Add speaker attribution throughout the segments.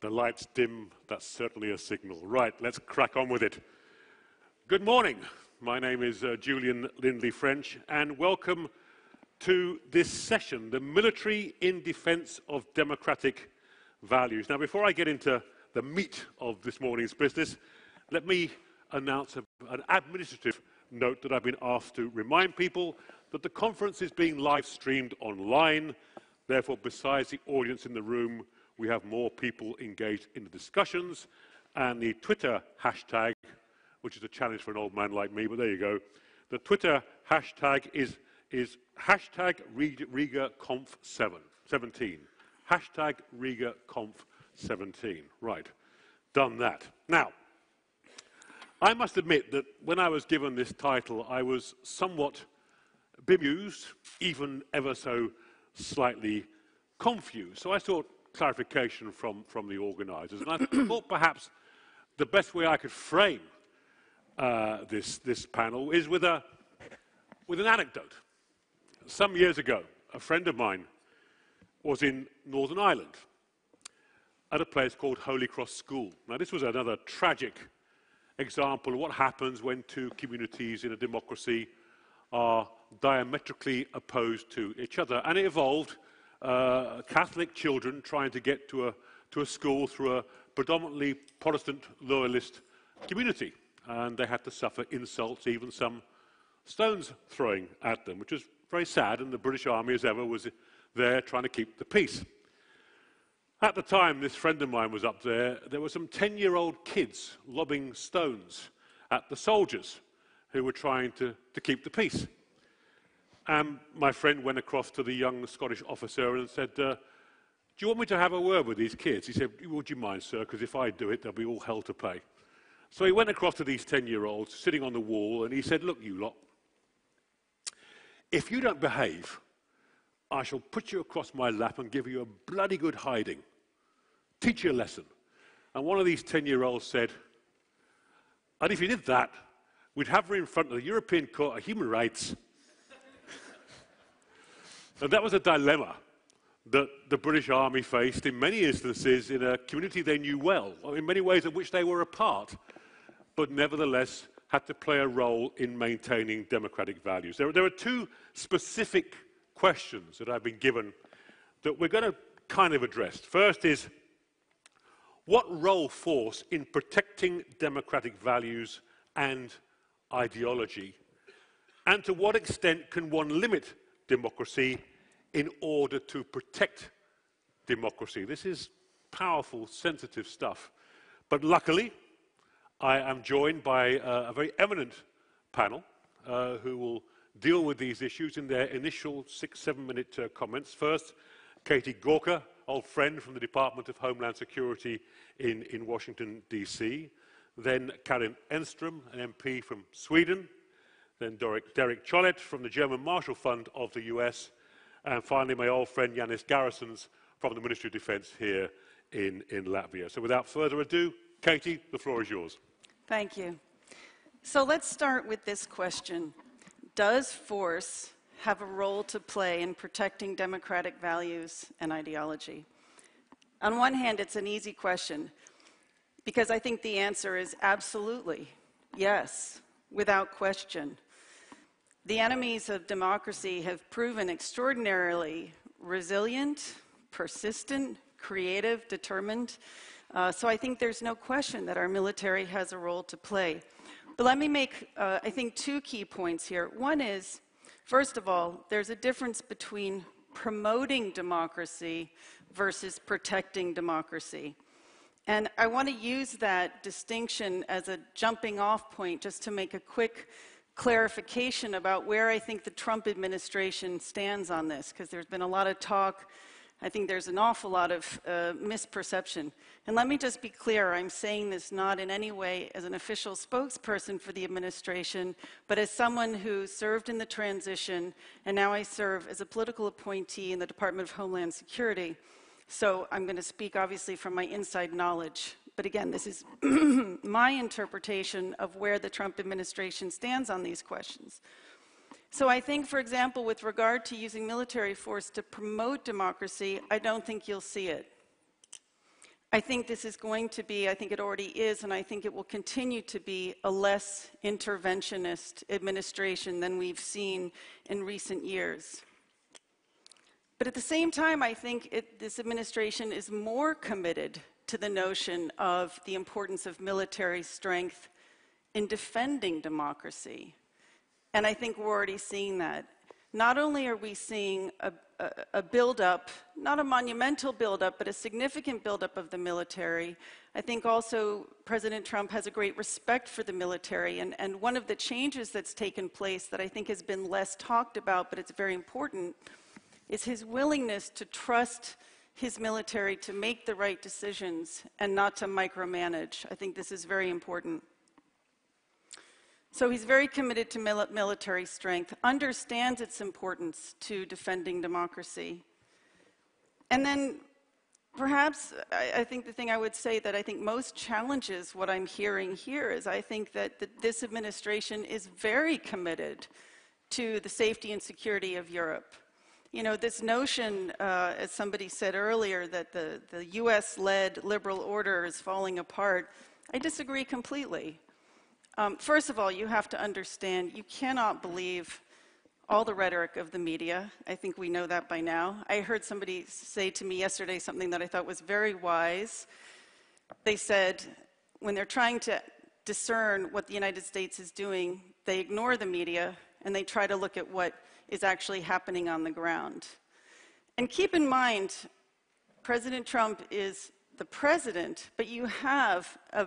Speaker 1: The lights dim, that's certainly a signal. Right, let's crack on with it. Good morning. My name is Julian Lindley-French, and welcome to this session, the Military in Defense of Democratic Values. Now, before I get into the meat of this morning's business, let me announce an administrative note that I've been asked to remind people that the conference is being live streamed online. Therefore, besides the audience in the room, we have more people engaged in the discussions, and the Twitter hashtag, which is a challenge for an old man like me, but there you go. The Twitter hashtag is hashtag RigaConf17. Hashtag RigaConf17. Right, done that. Now, I must admit that when I was given this title, I was somewhat bemused, even ever so slightly confused. So I sought clarification from the organisers, and I thought perhaps the best way I could frame this panel is with an anecdote. Some years ago, a friend of mine was in Northern Ireland at a place called Holy Cross School. Now, this was another tragic example of what happens when two communities in a democracy are diametrically opposed to each other, and it involved Catholic children trying to get to a school through a predominantly Protestant loyalist community, and they had to suffer insults, even some stones throwing at them, which was very sad, and the British Army, as ever, was there trying to keep the peace. At the time this friend of mine was up there, there were some 10-year-old kids lobbing stones at the soldiers who were trying to keep the peace. And my friend went across to the young Scottish officer and said, do you want me to have a word with these kids? He said, would you mind, sir, because if I do it, there'll be all hell to pay. So he went across to these 10-year-olds sitting on the wall, and he said, look, you lot, if you don't behave, I shall put you across my lap and give you a bloody good hiding. Teach you a lesson. And one of these 10-year-olds said, and if you did that, we'd have her in front of the European Court of Human Rights. And that was a dilemma that the British Army faced in many instances in a community they knew well, in many ways of which they were a part, but nevertheless had to play a role in maintaining democratic values. There are two specific questions that I've been given that we're going to kind of address. First is, what role force in protecting democratic values and ideology? And to what extent can one limit democracy in order to protect democracy? This is powerful, sensitive stuff. But luckily, I am joined by a very eminent panel who will deal with these issues in their initial 6-7 minute comments. First, Katie Gorka, old friend from the Department of Homeland Security in Washington, D.C. Then Karin Enström, an MP from Sweden. Then Derek Chollet from the German Marshall Fund of the US. And finally, my old friend Yanis Garrisons from the Ministry of Defense here in Latvia. So without further ado, Katie, the floor is yours.
Speaker 2: Thank you. So let's start with this question. Does force have a role to play in protecting democratic values and ideology? On one hand, it's an easy question, because I think the answer is absolutely yes, without question. The enemies of democracy have proven extraordinarily resilient, persistent, creative, determined. So I think there's no question that our military has a role to play. But let me make, I think, two key points here. One is, first of all, there's a difference between promoting democracy versus protecting democracy. And I want to use that distinction as a jumping off point just to make a quick clarification about where I think the Trump administration stands on this, because there's been a lot of talk. I think there's an awful lot of misperception. And let me just be clear, I'm saying this not in any way as an official spokesperson for the administration, but as someone who served in the transition, and now I serve as a political appointee in the Department of Homeland Security. So I'm going to speak obviously from my inside knowledge. But again, this is my interpretation of where the Trump administration stands on these questions. So I think, for example, with regard to using military force to promote democracy, I don't think you'll see it. I think this is going to be, I think it already is, and I think it will continue to be a less interventionist administration than we've seen in recent years. But at the same time, I think this administration is more committed to the notion of the importance of military strength in defending democracy. And I think we're already seeing that. Not only are we seeing a buildup, not a monumental buildup, but a significant buildup of the military, I think also President Trump has a great respect for the military. And one of the changes that's taken place that I think has been less talked about, but it's very important, is his willingness to trust his military to make the right decisions and not to micromanage. I think this is very important. So he's very committed to military strength, understands its importance to defending democracy. And then perhaps I think the thing I would say that I think most challenges what I'm hearing here is I think that this administration is very committed to the safety and security of Europe. You know, this notion, as somebody said earlier, that the US-led liberal order is falling apart, I disagree completely. First of all, you have to understand, you cannot believe all the rhetoric of the media. I think we know that by now. I heard somebody say to me yesterday something that I thought was very wise. They said, when they're trying to discern what the United States is doing, they ignore the media and they try to look at what is actually happening on the ground. And keep in mind, President Trump is the president, but you have a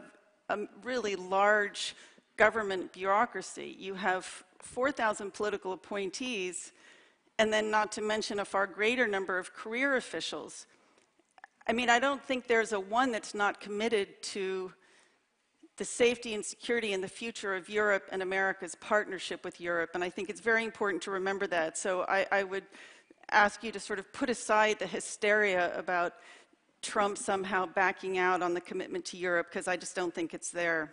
Speaker 2: really large government bureaucracy. You have 4,000 political appointees, and then not to mention a far greater number of career officials. I mean, I don't think there's a one that's not committed to the safety and security and the future of Europe and America's partnership with Europe, and I think it's very important to remember that. So I would ask you to sort of put aside the hysteria about Trump somehow backing out on the commitment to Europe, because I just don't think it's there.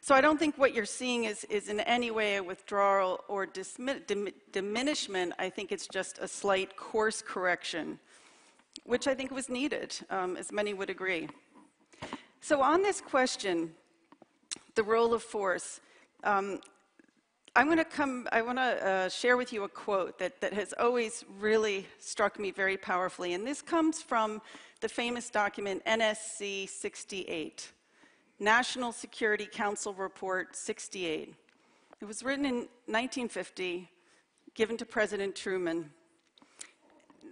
Speaker 2: So I don't think what you're seeing is in any way a withdrawal or diminishment. I think it's just a slight course correction, which I think was needed, as many would agree. So on this question, the role of force, I want to share with you a quote that has always really struck me very powerfully, and this comes from the famous document NSC 68, National Security Council Report 68. It was written in 1950, given to President Truman.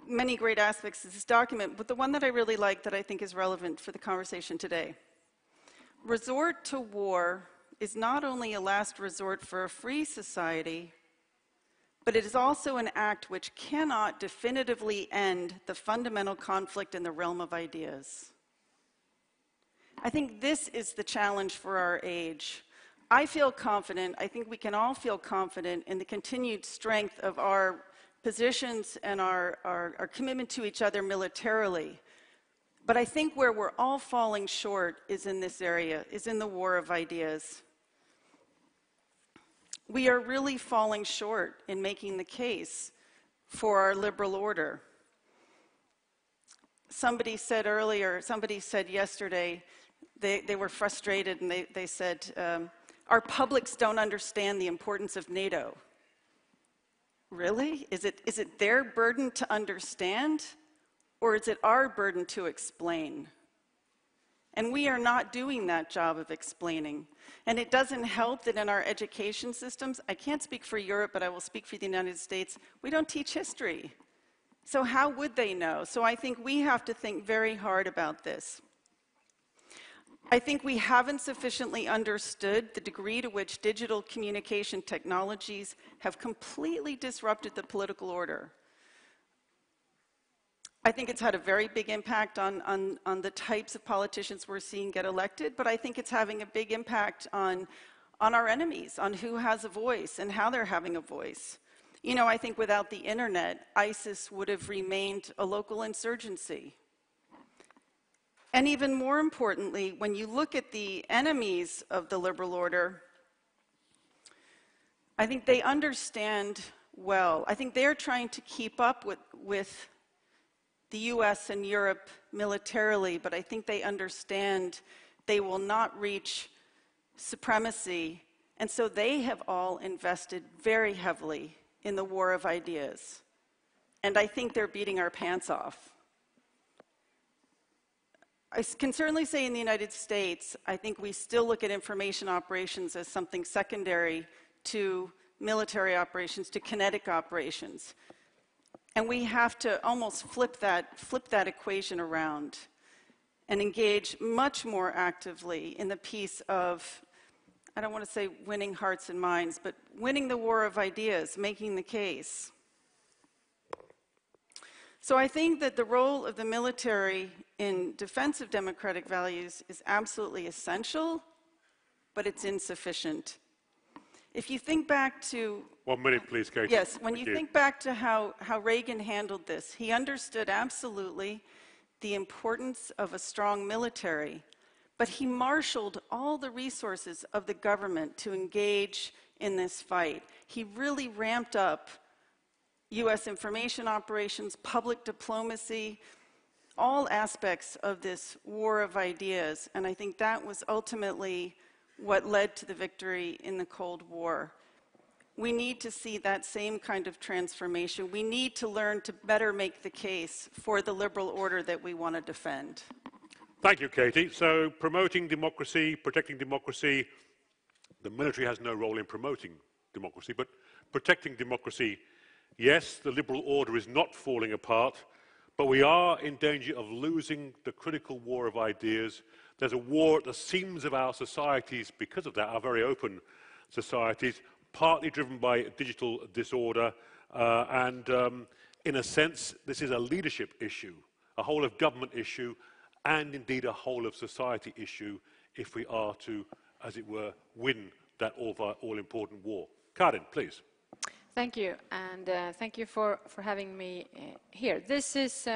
Speaker 2: Many great aspects of this document, but the one that I really like that I think is relevant for the conversation today. Resort to war is not only a last resort for a free society, but it is also an act which cannot definitively end the fundamental conflict in the realm of ideas. I think this is the challenge for our age. I feel confident, I think we can all feel confident in the continued strength of our positions and our commitment to each other militarily. But I think where we're all falling short is in this area, is in the war of ideas. We are really falling short in making the case for our liberal order. Somebody said yesterday, they were frustrated and they said, our publics don't understand the importance of NATO. Really? Is it their burden to understand, or is it our burden to explain? And we are not doing that job of explaining. And it doesn't help that in our education systems, I can't speak for Europe, but I will speak for the United States, we don't teach history. So how would they know? So I think we have to think very hard about this. I think we haven't sufficiently understood the degree to which digital communication technologies have completely disrupted the political order. I think it's had a very big impact on the types of politicians we're seeing get elected, but I think it's having a big impact on our enemies, on who has a voice and how they're having a voice. You know, I think without the internet, ISIS would have remained a local insurgency. And even more importantly, when you look at the enemies of the liberal order, I think they understand well. I think they're trying to keep up with the US and Europe militarily, but I think they understand they will not reach supremacy, and so they have all invested very heavily in the war of ideas. And I think they're beating our pants off. I can certainly say in the United States, I think we still look at information operations as something secondary to military operations, to kinetic operations. And we have to almost flip that equation around and engage much more actively in the piece of, I don't want to say winning hearts and minds, but winning the war of ideas, making the case. So I think that the role of the military in defense of democratic values is absolutely essential, but it's insufficient. If you think back to...
Speaker 1: 1 minute, please, Katie.
Speaker 2: Yes, when you think back to how Reagan handled this, he understood absolutely the importance of a strong military, but he marshaled all the resources of the government to engage in this fight. He really ramped up US information operations, public diplomacy, all aspects of this war of ideas, and I think that was ultimately what led to the victory in the Cold War. We need to see that same kind of transformation. We need to learn to better make the case for the liberal order that we want to defend.
Speaker 1: Thank you, Katie. So, promoting democracy, protecting democracy, the military has no role in promoting democracy, but protecting democracy, yes, the liberal order is not falling apart, but we are in danger of losing the critical war of ideas. There's a war at the seams of our societies because of that, our very open societies, partly driven by digital disorder, and in a sense, this is a leadership issue, a whole of government issue, and indeed a whole of society issue if we are to, as it were, win that all-important war. Katharine, please.
Speaker 3: Thank you, and thank you for having me here. This is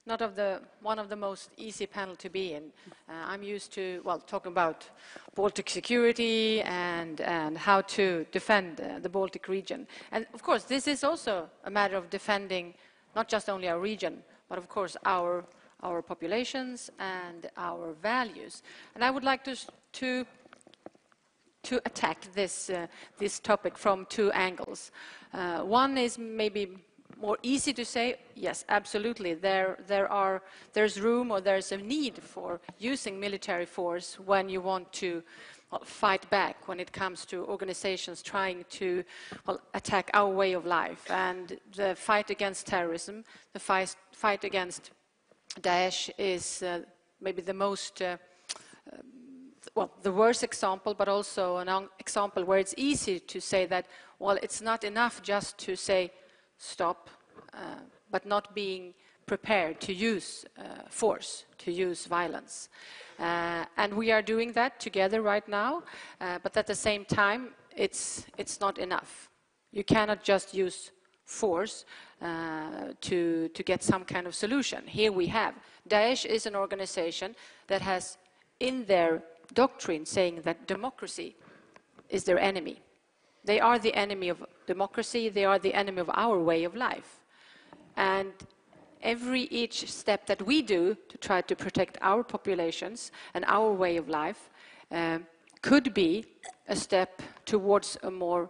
Speaker 3: not one of the most easy panel to be in. I'm used to, well, talking about Baltic security and how to defend the Baltic region. And of course, this is also a matter of defending not just only our region, but of course our populations and our values. And I would like to attack this topic from two angles. One is maybe more easy to say, yes, absolutely, there's room or there's a need for using military force when you want to fight back when it comes to organizations trying to attack our way of life. And the fight against terrorism, the fight against Daesh is maybe the most the worst example, but also an example where it's easy to say that, well, it's not enough just to say stop, but not being prepared to use force, to use violence. And we are doing that together right now, but at the same time, it's not enough. You cannot just use force to get some kind of solution. Here we have. Daesh is an organization that has in their doctrine saying that democracy is their enemy. They are the enemy of democracy, they are the enemy of our way of life. And each step that we do to try to protect our populations and our way of life could be a step towards a more,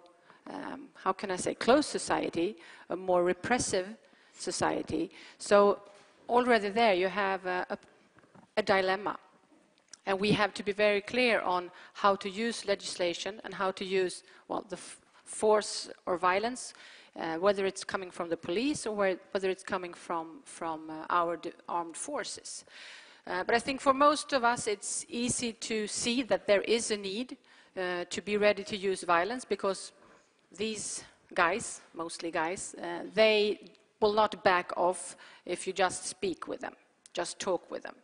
Speaker 3: how can I say, closed society, a more repressive society. So already there you have a dilemma. And we have to be very clear on how to use legislation and how to use, the force or violence, whether it's coming from the police or whether it's coming from our armed forces. But I think for most of us, it's easy to see that there is a need to be ready to use violence because these guys, mostly guys, they will not back off if you just speak with them, just talk with them.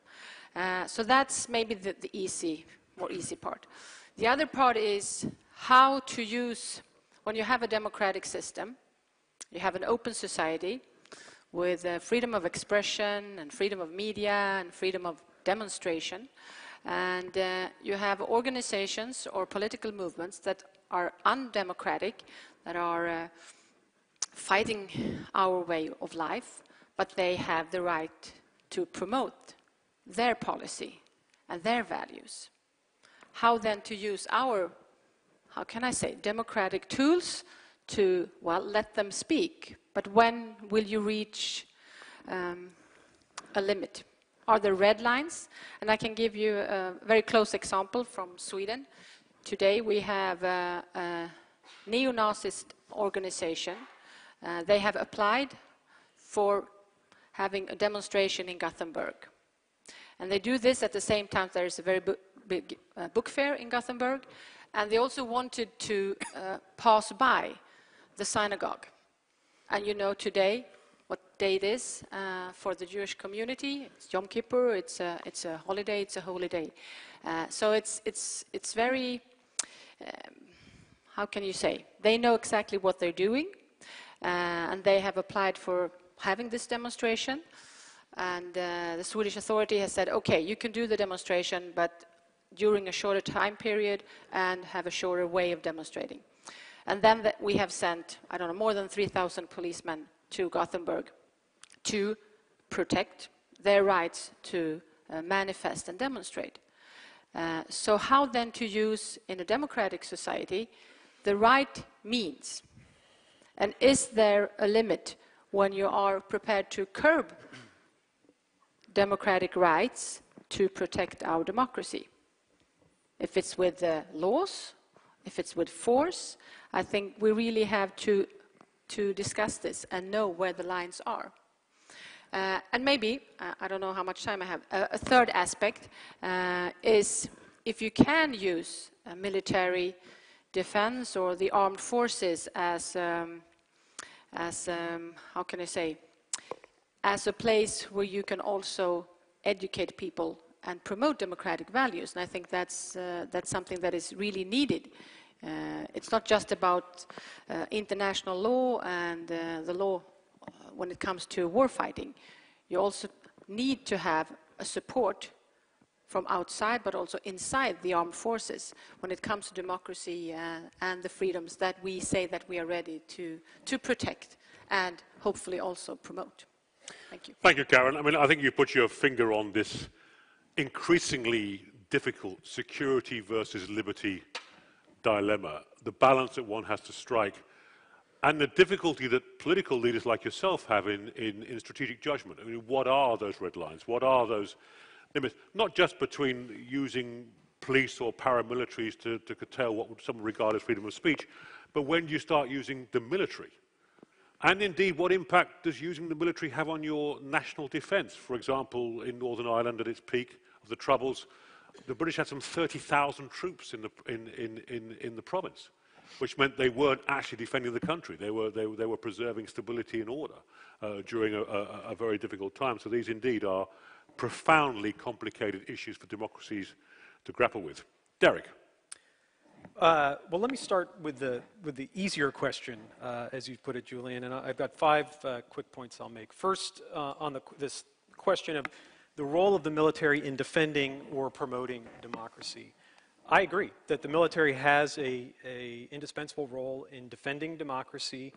Speaker 3: So that's maybe the more easy part. The other part is how to use, when you have a democratic system, you have an open society with freedom of expression and freedom of media and freedom of demonstration, and you have organizations or political movements that are undemocratic, that are fighting our way of life, but they have the right to promote their policy and their values. How then to use our, how can I say, democratic tools to, well, let them speak. But when will you reach a limit? Are there red lines? And I can give you a very close example from Sweden. Today we have a neo-Nazist organization. They have applied for having a demonstration in Gothenburg. And they do this at the same time there is a very big book fair in Gothenburg. And they also wanted to pass by the synagogue. And you know today what day it is for the Jewish community. It's Yom Kippur, it's a holiday, it's a holy day. So it's very, how can you say, they know exactly what they're doing. And they have applied for having this demonstration. And the Swedish authority has said, okay, you can do the demonstration, but during a shorter time period and have a shorter way of demonstrating. And then we have sent, I don't know, more than 3,000 policemen to Gothenburg to protect their rights to manifest and demonstrate. So how then to use, in a democratic society, the right means? And is there a limit when you are prepared to curb democratic rights to protect our democracy? If it's with laws, if it's with force, I think we really have to discuss this and know where the lines are. And maybe, I don't know how much time I have, a third aspect is if you can use military defense or the armed forces as how can I say, as a place where you can also educate people and promote democratic values. And I think that's something that is really needed. It's not just about international law and the law when it comes to war fighting. You also need to have a support from outside, but also inside the armed forces when it comes to democracy and the freedoms that we say that we are ready to protect and hopefully also promote. Thank you.
Speaker 1: Thank you, Karen. I mean, I think you put your finger on this increasingly difficult security versus liberty dilemma, the balance that one has to strike, and the difficulty that political leaders like yourself have in strategic judgment. I mean, what are those red lines? What are those limits? Not just between using police or paramilitaries to curtail what some regard as freedom of speech, but when you start using the military. And indeed, what impact does using the military have on your national defence? For example, in Northern Ireland at its peak of the Troubles, the British had some 30,000 troops in the province, which meant they weren't actually defending the country. They were preserving stability and order during a very difficult time. So these indeed are profoundly complicated issues for democracies to grapple with. Derek.
Speaker 4: Well, let me start with the easier question, as you put it, Julian, and I've got 5 quick points I'll make. First, on this question of the role of the military in defending or promoting democracy. I agree that the military has a indispensable role in defending democracy,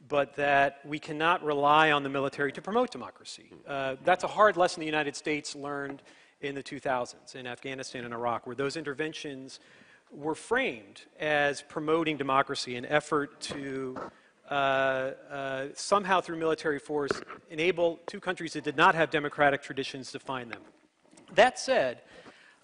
Speaker 4: but that we cannot rely on the military to promote democracy. That's a hard lesson the United States learned in the 2000s in Afghanistan and Iraq, where those interventions were framed as promoting democracy, an effort to somehow through military force enable 2 countries that did not have democratic traditions to find them. That said,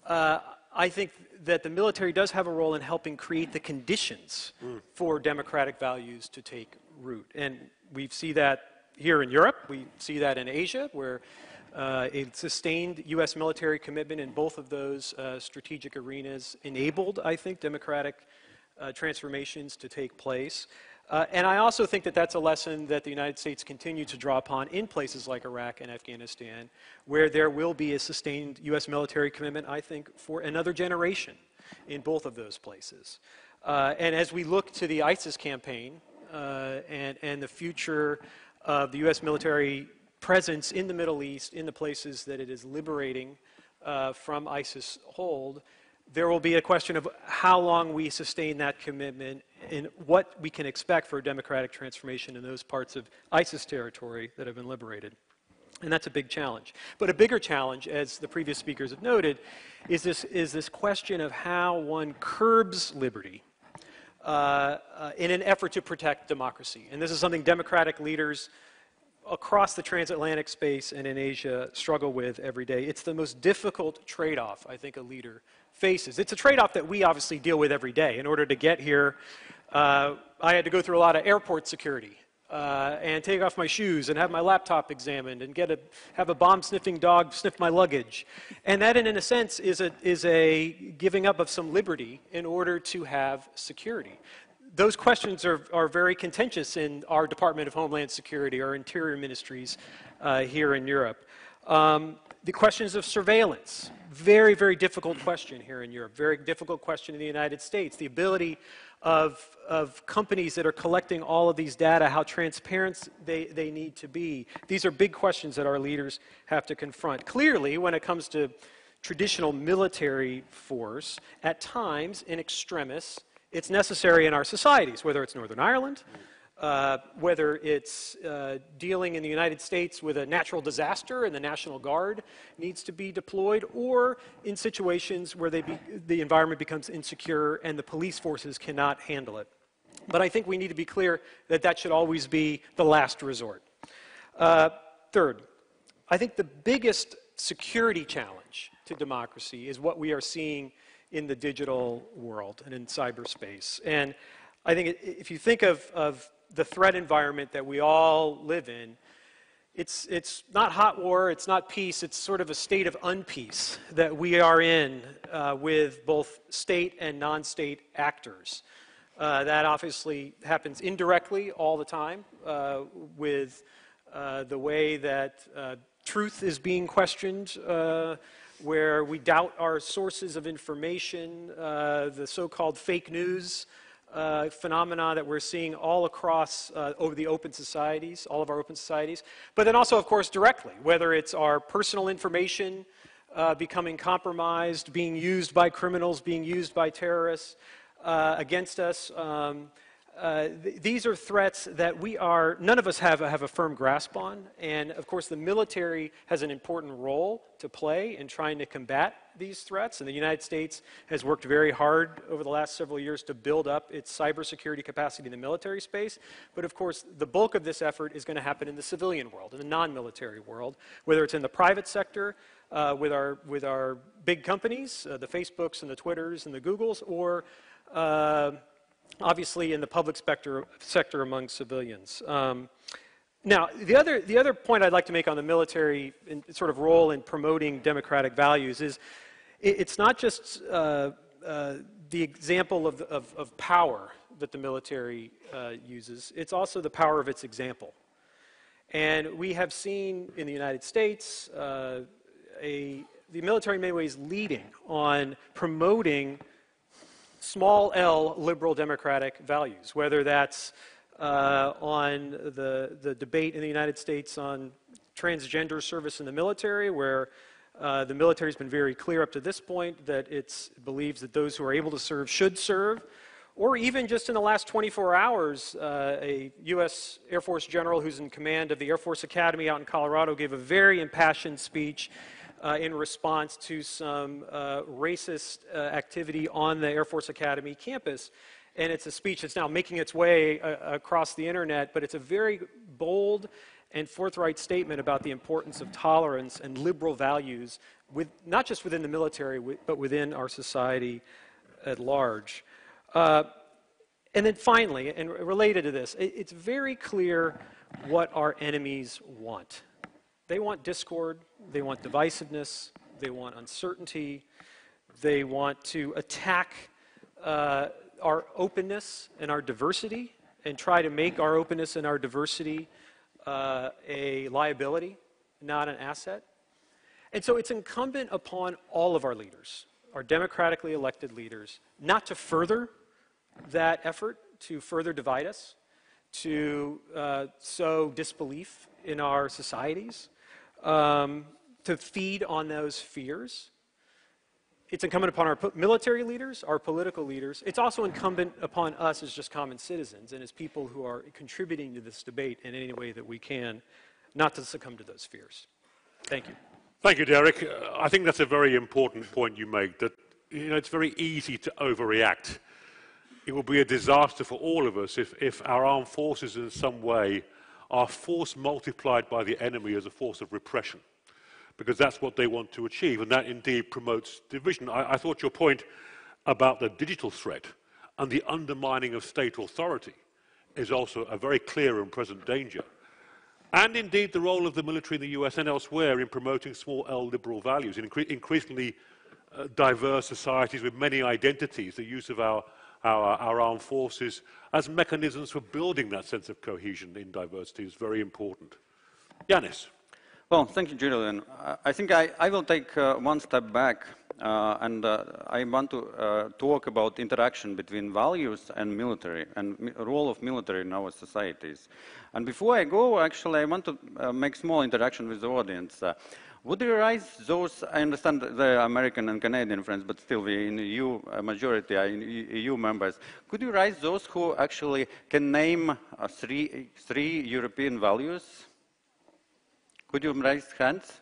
Speaker 4: I think that the military does have a role in helping create the conditions for democratic values to take root. And we see that here in Europe, we see that in Asia, where a sustained U.S. military commitment in both of those strategic arenas enabled, I think, democratic transformations to take place. And I also think that that's a lesson that the United States continues to draw upon in places like Iraq and Afghanistan, where there will be a sustained U.S. military commitment, I think, for another generation in both of those places. And as we look to the ISIS campaign and the future of the U.S. military presence in the Middle East, in the places that it is liberating from ISIS hold, there will be a question of how long we sustain that commitment and what we can expect for a democratic transformation in those parts of ISIS territory that have been liberated. And that's a big challenge. But a bigger challenge, as the previous speakers have noted, is this question of how one curbs liberty in an effort to protect democracy. And this is something democratic leaders across the transatlantic space and in Asia struggle with every day. It's the most difficult trade-off I think a leader faces. It's a trade-off that we obviously deal with every day. In order to get here, I had to go through a lot of airport security and take off my shoes and have my laptop examined and have a bomb-sniffing dog sniff my luggage. And that, in a sense, is a giving up of some liberty in order to have security. Those questions are very contentious in our Department of Homeland Security, our interior ministries here in Europe. The questions of surveillance, very, very difficult question here in Europe, very difficult question in the United States. The ability of companies that are collecting all of these data, how transparent they need to be. These are big questions that our leaders have to confront. Clearly, when it comes to traditional military force, at times, in extremis, it's necessary in our societies, whether it's Northern Ireland, whether it's dealing in the United States with a natural disaster and the National Guard needs to be deployed, or in situations where the environment becomes insecure and the police forces cannot handle it. But I think we need to be clear that that should always be the last resort. Third, I think the biggest security challenge to democracy is what we are seeing in the digital world and in cyberspace. And I think if you think of the threat environment that we all live in, it's not hot war, it's not peace, it's sort of a state of unpeace that we are in with both state and non-state actors. That obviously happens indirectly all the time with the way that truth is being questioned, where we doubt our sources of information, the so-called fake news phenomena that we're seeing all across over the open societies, all of our open societies. But then also, of course, directly, whether it's our personal information becoming compromised, being used by criminals, being used by terrorists against us. These are threats that none of us have a firm grasp on, and of course the military has an important role to play in trying to combat these threats, and the United States has worked very hard over the last several years to build up its cybersecurity capacity in the military space, but of course the bulk of this effort is going to happen in the civilian world, in the non-military world, whether it's in the private sector, with our big companies, the Facebooks and the Twitters and the Googles, or obviously in the public sector among civilians. Now, the other point I'd like to make on the military sort of role in promoting democratic values is it's not just the example of power that the military uses, it's also the power of its example. And we have seen in the United States the military in many ways leading on promoting small L liberal democratic values, whether that's on the debate in the United States on transgender service in the military, where the military has been very clear up to this point that it believes that those who are able to serve should serve, or even just in the last 24 hours, a U.S. Air Force general who's in command of the Air Force Academy out in Colorado gave a very impassioned speech in response to some racist activity on the Air Force Academy campus. And it's a speech that's now making its way across the internet, but it's a very bold and forthright statement about the importance of tolerance and liberal values, not just within the military, but within our society at large. And then finally, and related to this, it's very clear what our enemies want. They want discord, they want divisiveness, they want uncertainty, they want to attack our openness and our diversity and try to make our openness and our diversity a liability, not an asset. And so it's incumbent upon all of our leaders, our democratically elected leaders, not to further that effort, to further divide us, to sow disbelief in our societies, to feed on those fears, it's incumbent upon our military leaders, our political leaders. It's also incumbent upon us as just common citizens and as people who are contributing to this debate in any way that we can, not to succumb to those fears. Thank you. Thank
Speaker 1: you, Derek. I think that's a very important point you make, that it's very easy to overreact. It will be a disaster for all of us if our armed forces in some way are force multiplied by the enemy as a force of repression, because that's what they want to achieve, and that indeed promotes division. I thought your point about the digital threat and the undermining of state authority is also a very clear and present danger. And indeed the role of the military in the US and elsewhere in promoting small L liberal values, in increasingly diverse societies with many identities, the use of our armed forces as mechanisms for building that sense of cohesion in diversity is very important. Yanis.
Speaker 5: Well, thank you, Julian. I think I will take one step back and I want to talk about interaction between values and military and role of military in our societies. And before I go, actually, I want to make small interaction with the audience. Would you raise those, I understand the American and Canadian friends, but still we in EU, majority are EU members. Could you raise those who actually can name three European values? Could you raise hands?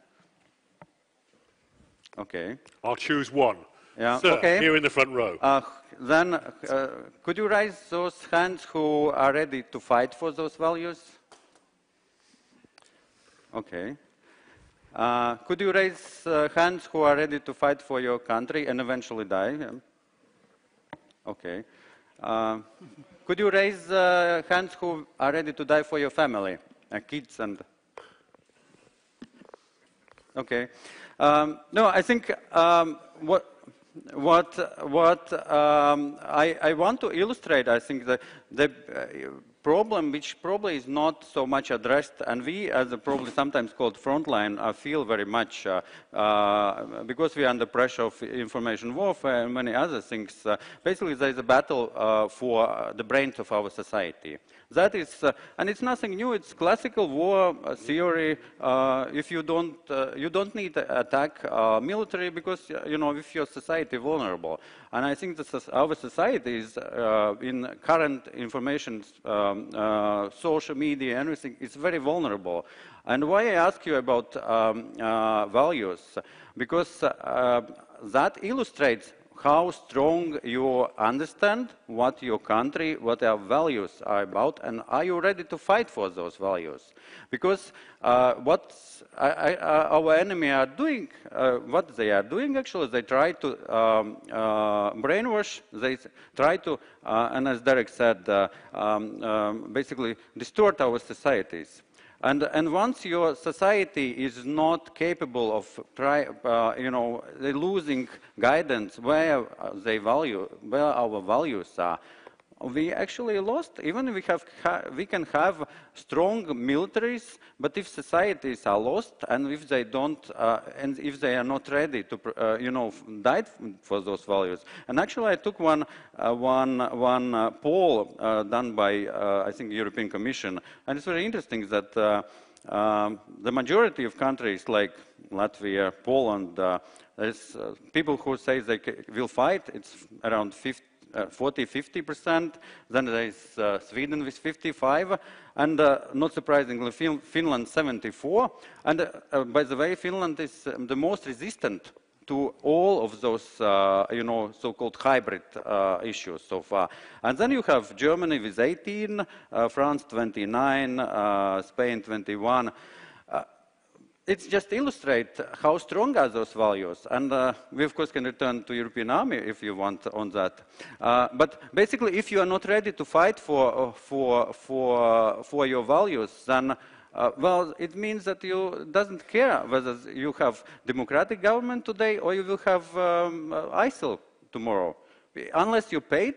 Speaker 5: Okay.
Speaker 1: I'll choose one.
Speaker 5: Yeah.
Speaker 1: Sir,
Speaker 5: okay.
Speaker 1: Here in the front row.
Speaker 5: Then, could you raise those hands who are ready to fight for those values? Okay. Could you raise hands who are ready to fight for your country and eventually die? Okay. Could you raise hands who are ready to die for your family, kids and... Okay. No, I think what I want to illustrate, I think the problem which probably is not so much addressed, and we as a probably sometimes called frontline feel very much because we are under pressure of information warfare and many other things. Basically, there is a battle for the brains of our society. That is, and it's nothing new. It's classical war theory. If you don't need to attack military because if your society vulnerable. And I think that our society is in current information, social media, everything. It's very vulnerable. And why I ask you about values? Because that illustrates how strong you understand what your country, what our values are about, and are you ready to fight for those values? Because what our enemy are doing, what they are doing actually, they try to brainwash, they try to, and as Derek said, basically distort our societies. And once your society is not capable of losing guidance where our values are, we actually lost. Even we can have strong militaries, but if societies are lost and if they don't, and if they are not ready to, die for those values. And actually, I took one poll done by I think European Commission, and it's very interesting that the majority of countries like Latvia, Poland, there's people who say they will fight. It's around 40–50%. Then there is Sweden with 55%, and not surprisingly, Finland 74%. And by the way, Finland is the most resistant to all of those, so-called hybrid issues so far. And then you have Germany with 18, France 29, Spain 21. It just illustrates how strong are those values. And we, of course, can return to European army if you want on that. But basically, if you are not ready to fight for your values, then well, it means that you doesn't care whether you have democratic government today or you will have ISIL tomorrow. Unless you paid,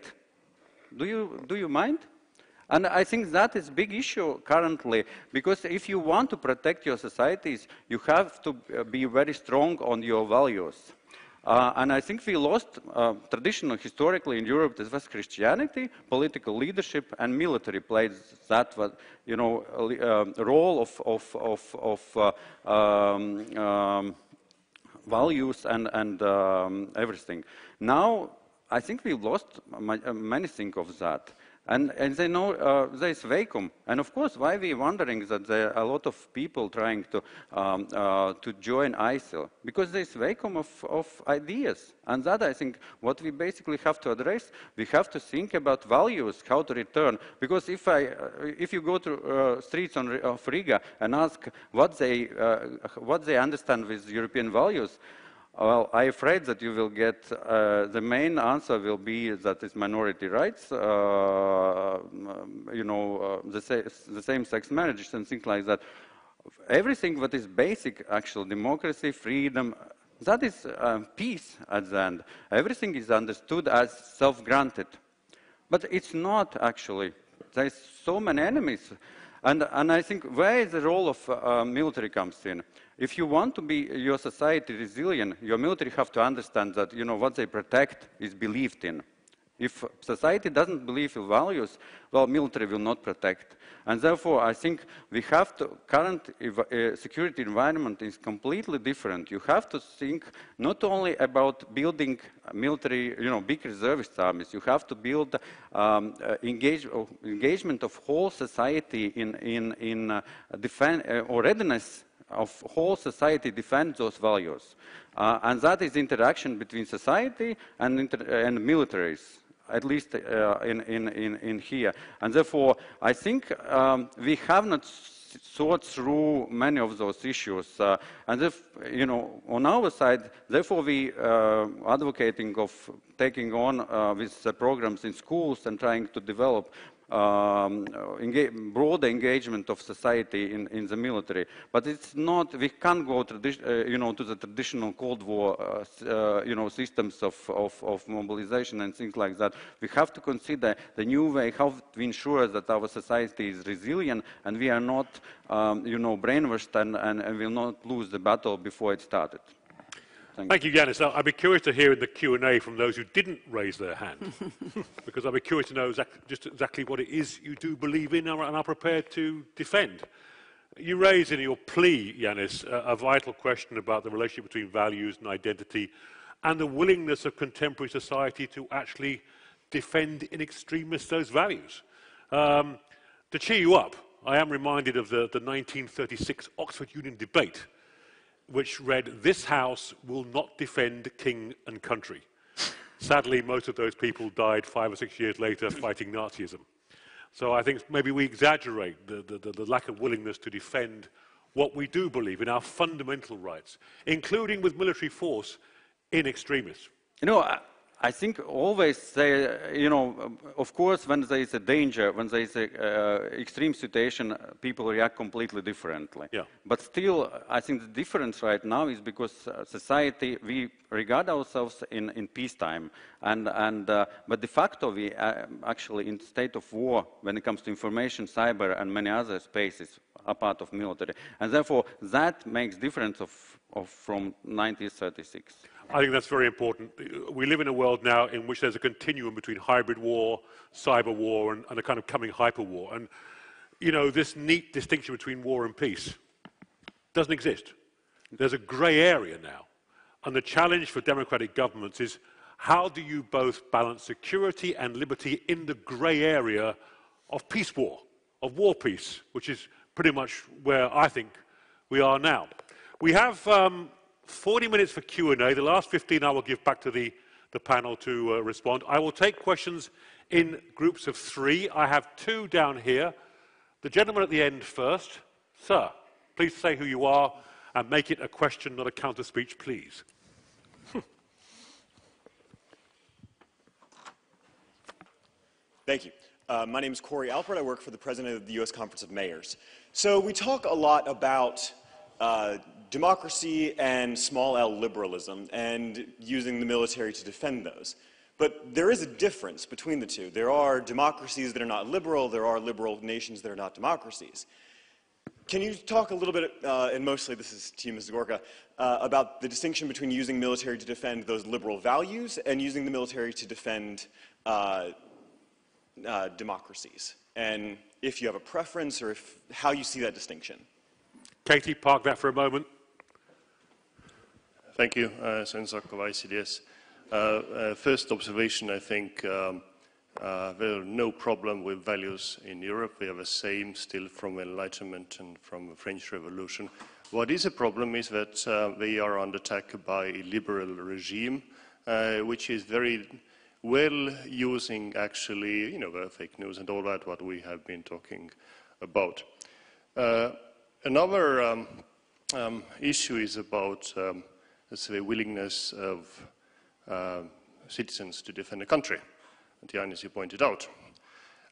Speaker 5: do you mind? And I think that is a big issue currently, because if you want to protect your societies, you have to be very strong on your values. And I think we lost traditional, historically in Europe, this was Christianity, political leadership, and military played that role of values and everything. Now, I think we've lost many things of that. And they know there is vacuum. And of course, why we're wondering that there are a lot of people trying to join ISIL? Because there is vacuum of ideas. And that, I think, what we basically have to address, we have to think about values, how to return. Because if you go to streets of Riga and ask what they understand with European values, well, I'm afraid that you will get, the main answer will be that it's minority rights, the same-sex marriages and things like that. Everything that is basic, actual democracy, freedom, that is peace at the end. Everything is understood as self-granted. But it's not actually. There's so many enemies. And I think where the role of military comes in. If you want to be your society resilient, your military have to understand that what they protect is believed in. If society doesn't believe in values, well, military will not protect. And therefore, I think we have to, current security environment is completely different. You have to think not only about building military, big reservist armies, you have to build engagement of whole society in defense or readiness of whole society defend those values. And that is interaction between society and militaries, at least in here. And therefore, I think we have not thought through many of those issues. And if, on our side, therefore we advocating of taking on with programs in schools and trying to develop broader engagement of society in the military, but it's not. We can't go to the traditional Cold War, systems of mobilization and things like that. We have to consider the new way how to ensure that our society is resilient and we are not, brainwashed and will not lose the battle before it started.
Speaker 1: Thank you, Yanis. I'd be curious to hear in the Q&A from those who didn't raise their hand, because I'd be curious to know just exactly what it is you do believe in and are prepared to defend. You raise in your plea, Yanis, a vital question about the relationship between values and identity and the willingness of contemporary society to actually defend in extremis those values. To cheer you up, I am reminded of the 1936 Oxford Union debate, which read, "This House will not defend king and country." Sadly, most of those people died 5 or 6 years later fighting Nazism. So I think maybe we exaggerate the lack of willingness to defend what we do believe in, our fundamental rights, including with military force in extremis.
Speaker 5: I think always say, of course, when there is a danger, when there is an extreme situation, people react completely differently.
Speaker 1: Yeah.
Speaker 5: But still, I think the difference right now is because society, we regard ourselves in peacetime, but de facto we are actually in state of war when it comes to information, cyber, and many other spaces are part of military, and therefore that makes difference from 1936.
Speaker 1: I think that's very important. We live in a world now in which there's a continuum between hybrid war, cyber war, and a kind of coming hyper war. And, this neat distinction between war and peace doesn't exist. There's a grey area now. And the challenge for democratic governments is how do you both balance security and liberty in the grey area of peace war, of war peace, which is pretty much where I think we are now. We have 40 minutes for Q&A. The last 15 I will give back to the panel to respond. I will take questions in groups of 3. I have 2 down here. The gentleman at the end first. Sir, please say who you are and make it a question, not a counter-speech, please.
Speaker 6: Thank you. My name is Corey Alpert. I work for the president of the U.S. Conference of Mayors. So we talk a lot about democracy and small L liberalism and using the military to defend those. But there is a difference between the two. There are democracies that are not liberal. There are liberal nations that are not democracies. Can you talk a little bit, and mostly this is to you, Ms. Gorka, about the distinction between using military to defend those liberal values and using the military to defend democracies? And if you have a preference or how you see that distinction.
Speaker 1: Katie, park that for a moment.
Speaker 7: Thank you, Sensok of ICDS. First observation, I think there are no problem with values in Europe. We have the same still from Enlightenment and from the French Revolution. What is a problem is that they are under attack by a liberal regime, which is very well using actually, the fake news and all that, what we have been talking about. Another issue is about let's say, willingness of citizens to defend the country, and Jan, as you pointed out.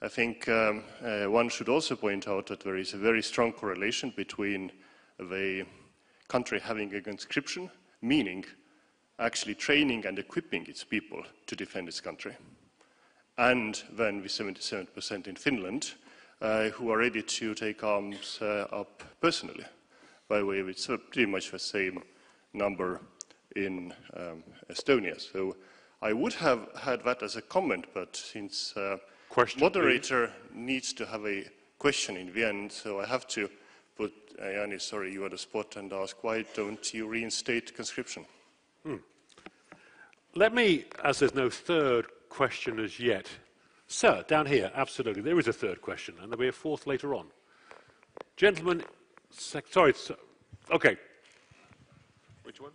Speaker 7: I think one should also point out that there is a very strong correlation between the country having a conscription, meaning actually training and equipping its people to defend its country, and then the 77% in Finland who are ready to take arms up personally. By the way, it's pretty much the same number in Estonia. So I would have had that as a comment, but since moderator needs to have a question in the end, so I have to put Jani, sorry, you on the spot and ask, why don't you reinstate conscription?
Speaker 1: Let me, as there's no third question as yet, sir, down here, absolutely, there is a third question, and there'll be a fourth later on. Gentlemen, sorry, okay. Which one?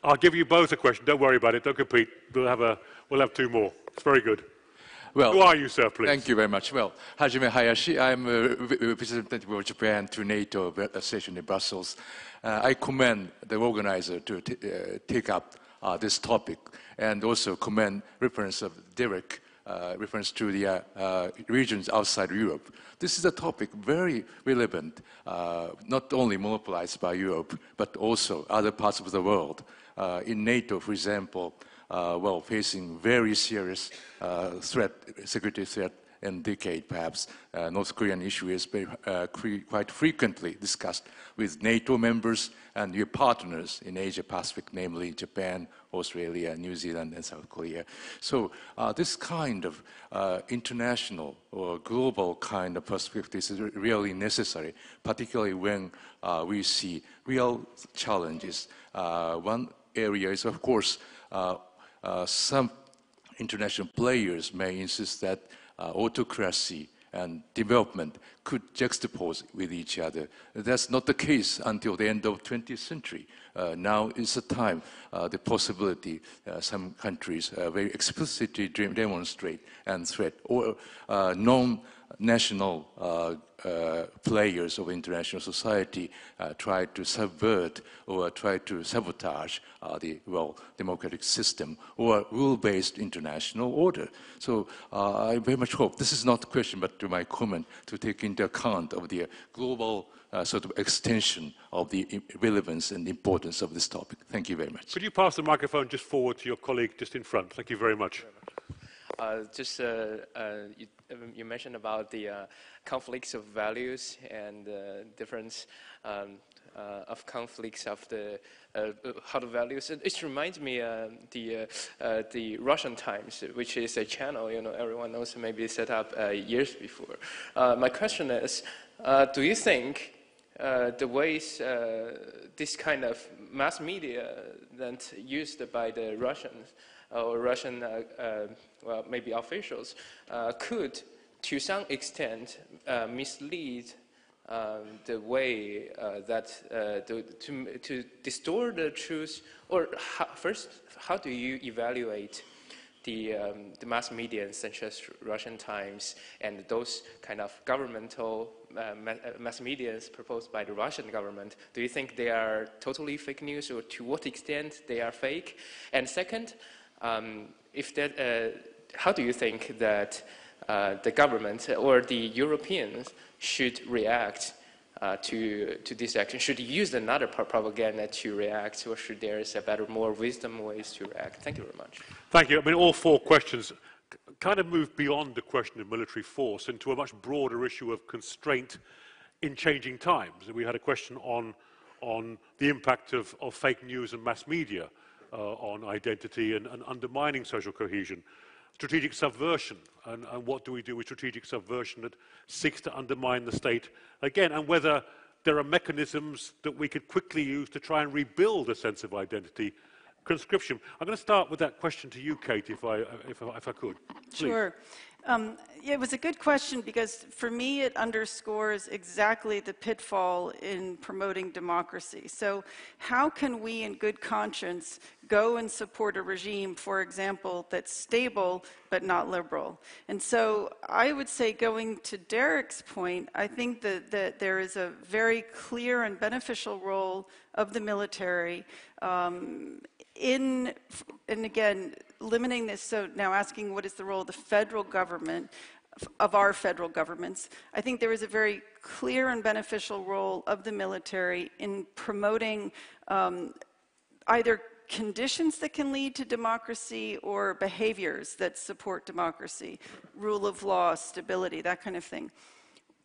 Speaker 1: I'll give you both a question. Don't worry about it. Don't compete. We'll have two more. It's very good.
Speaker 8: Well,
Speaker 1: who are you, sir, please?
Speaker 8: Thank you very much. Well, Hajime Hayashi. I'm a representative of Japan to NATO session in Brussels. I commend the organizer to take up this topic, and also commend reference of Derek, reference to the regions outside Europe. This is a topic very relevant, not only monopolized by Europe, but also other parts of the world. In NATO, for example, facing very serious security threat in decade, perhaps. North Korean issue is quite frequently discussed with NATO members and your partners in Asia Pacific, namely Japan, Australia, New Zealand, and South Korea. So this kind of international or global kind of perspective is really necessary, particularly when we see real challenges. One area is, of course, some international players may insist that autocracy and development could juxtapose with each other. That's not the case until the end of the 20th century. Now is the time, the possibility some countries very explicitly demonstrate and threat, or non-national players of international society try to subvert or try to sabotage the democratic system or rule-based international order. So I very much hope, this is not a question but to my comment, to take into account of the global sort of extension of the relevance and importance of this topic. Thank you very much.
Speaker 1: Could you pass the microphone just forward to your colleague just in front? Thank you very much.
Speaker 9: You mentioned about the conflicts of values and difference of conflicts of the how the values. It reminds me the Russian Times, which is a channel everyone knows, maybe set up years before. My question is, do you think the ways this kind of mass media that used by the Russians or Russian, maybe officials, could, to some extent, mislead the way that to distort the truth? Or first, how do you evaluate the mass media, such as Russian Times and those kind of governmental mass media proposed by the Russian government? Do you think they are totally fake news, or to what extent they are fake? And second, how do you think that the government or the Europeans should react to this action? Should you use another propaganda to react, or should there is a better, more wisdom ways to react? Thank you very much.
Speaker 1: Thank you. I mean, all four questions kind of move beyond the question of military force into a much broader issue of constraint in changing times. We had a question on the impact of fake news and mass media on identity and undermining social cohesion. Strategic subversion, and what do we do with strategic subversion that seeks to undermine the state again, and whether there are mechanisms that we could quickly use to try and rebuild a sense of identity. Conscription. I'm going to start with that question to you, Kate, if I could. Please.
Speaker 2: Sure. Yeah, it was a good question because for me it underscores exactly the pitfall in promoting democracy. So how can we in good conscience go and support a regime, for example, that's stable but not liberal? And so I would say, going to Derek's point, I think that there is a very clear and beneficial role of the military and again, limiting this, so now asking what is the role of the federal government, of our federal governments, I think there is a very clear and beneficial role of the military in promoting either conditions that can lead to democracy or behaviors that support democracy, rule of law, stability, that kind of thing.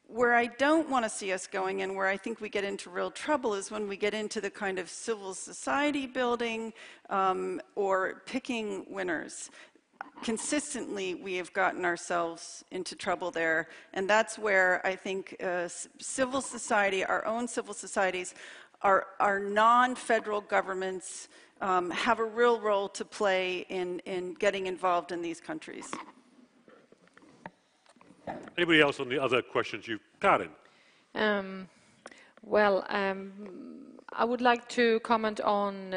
Speaker 2: Where I don't want to see us going and where I think we get into real trouble is when we get into the kind of civil society building or picking winners. Consistently, we have gotten ourselves into trouble there, and that's where I think civil society, our own civil societies, our non-federal governments have a real role to play in getting involved in these countries.
Speaker 1: Anybody else on the other questions? Katharine.
Speaker 3: I would like to comment on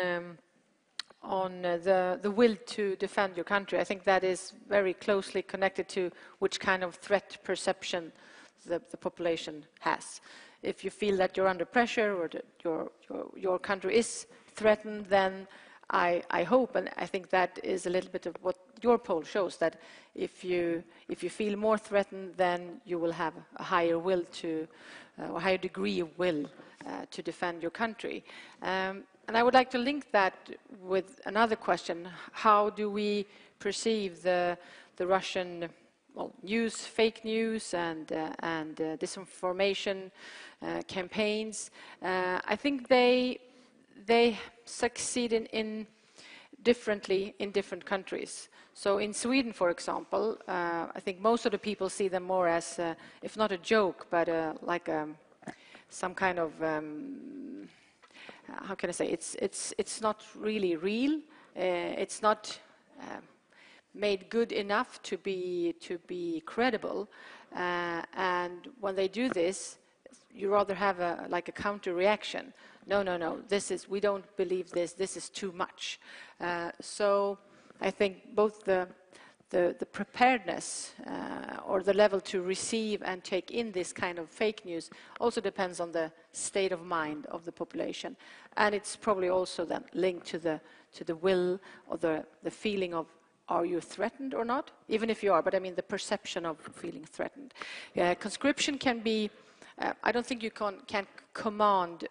Speaker 3: the will to defend your country. I think that is very closely connected to which kind of threat perception the population has. If you feel that you're under pressure or that your country is threatened, then I hope, and I think that is a little bit of what your poll shows, that if you feel more threatened, then you will have a higher will to, or higher degree of will to defend your country. And I would like to link that with another question: how do we perceive the Russian news, fake news, and disinformation campaigns? I think they succeed in differently in different countries. So in Sweden, for example, I think most of the people see them more as, if not a joke, but like some kind of, how can I say, it's not really real. It's not made good enough to be credible. And when they do this, you rather have like a counter reaction. No, we don't believe this is too much. So I think both the preparedness or the level to receive and take in this kind of fake news also depends on the state of mind of the population. And it's probably also then linked to the will or the feeling of, are you threatened or not? Even if you are, but I mean the perception of feeling threatened. Conscription can be, I don't think you can command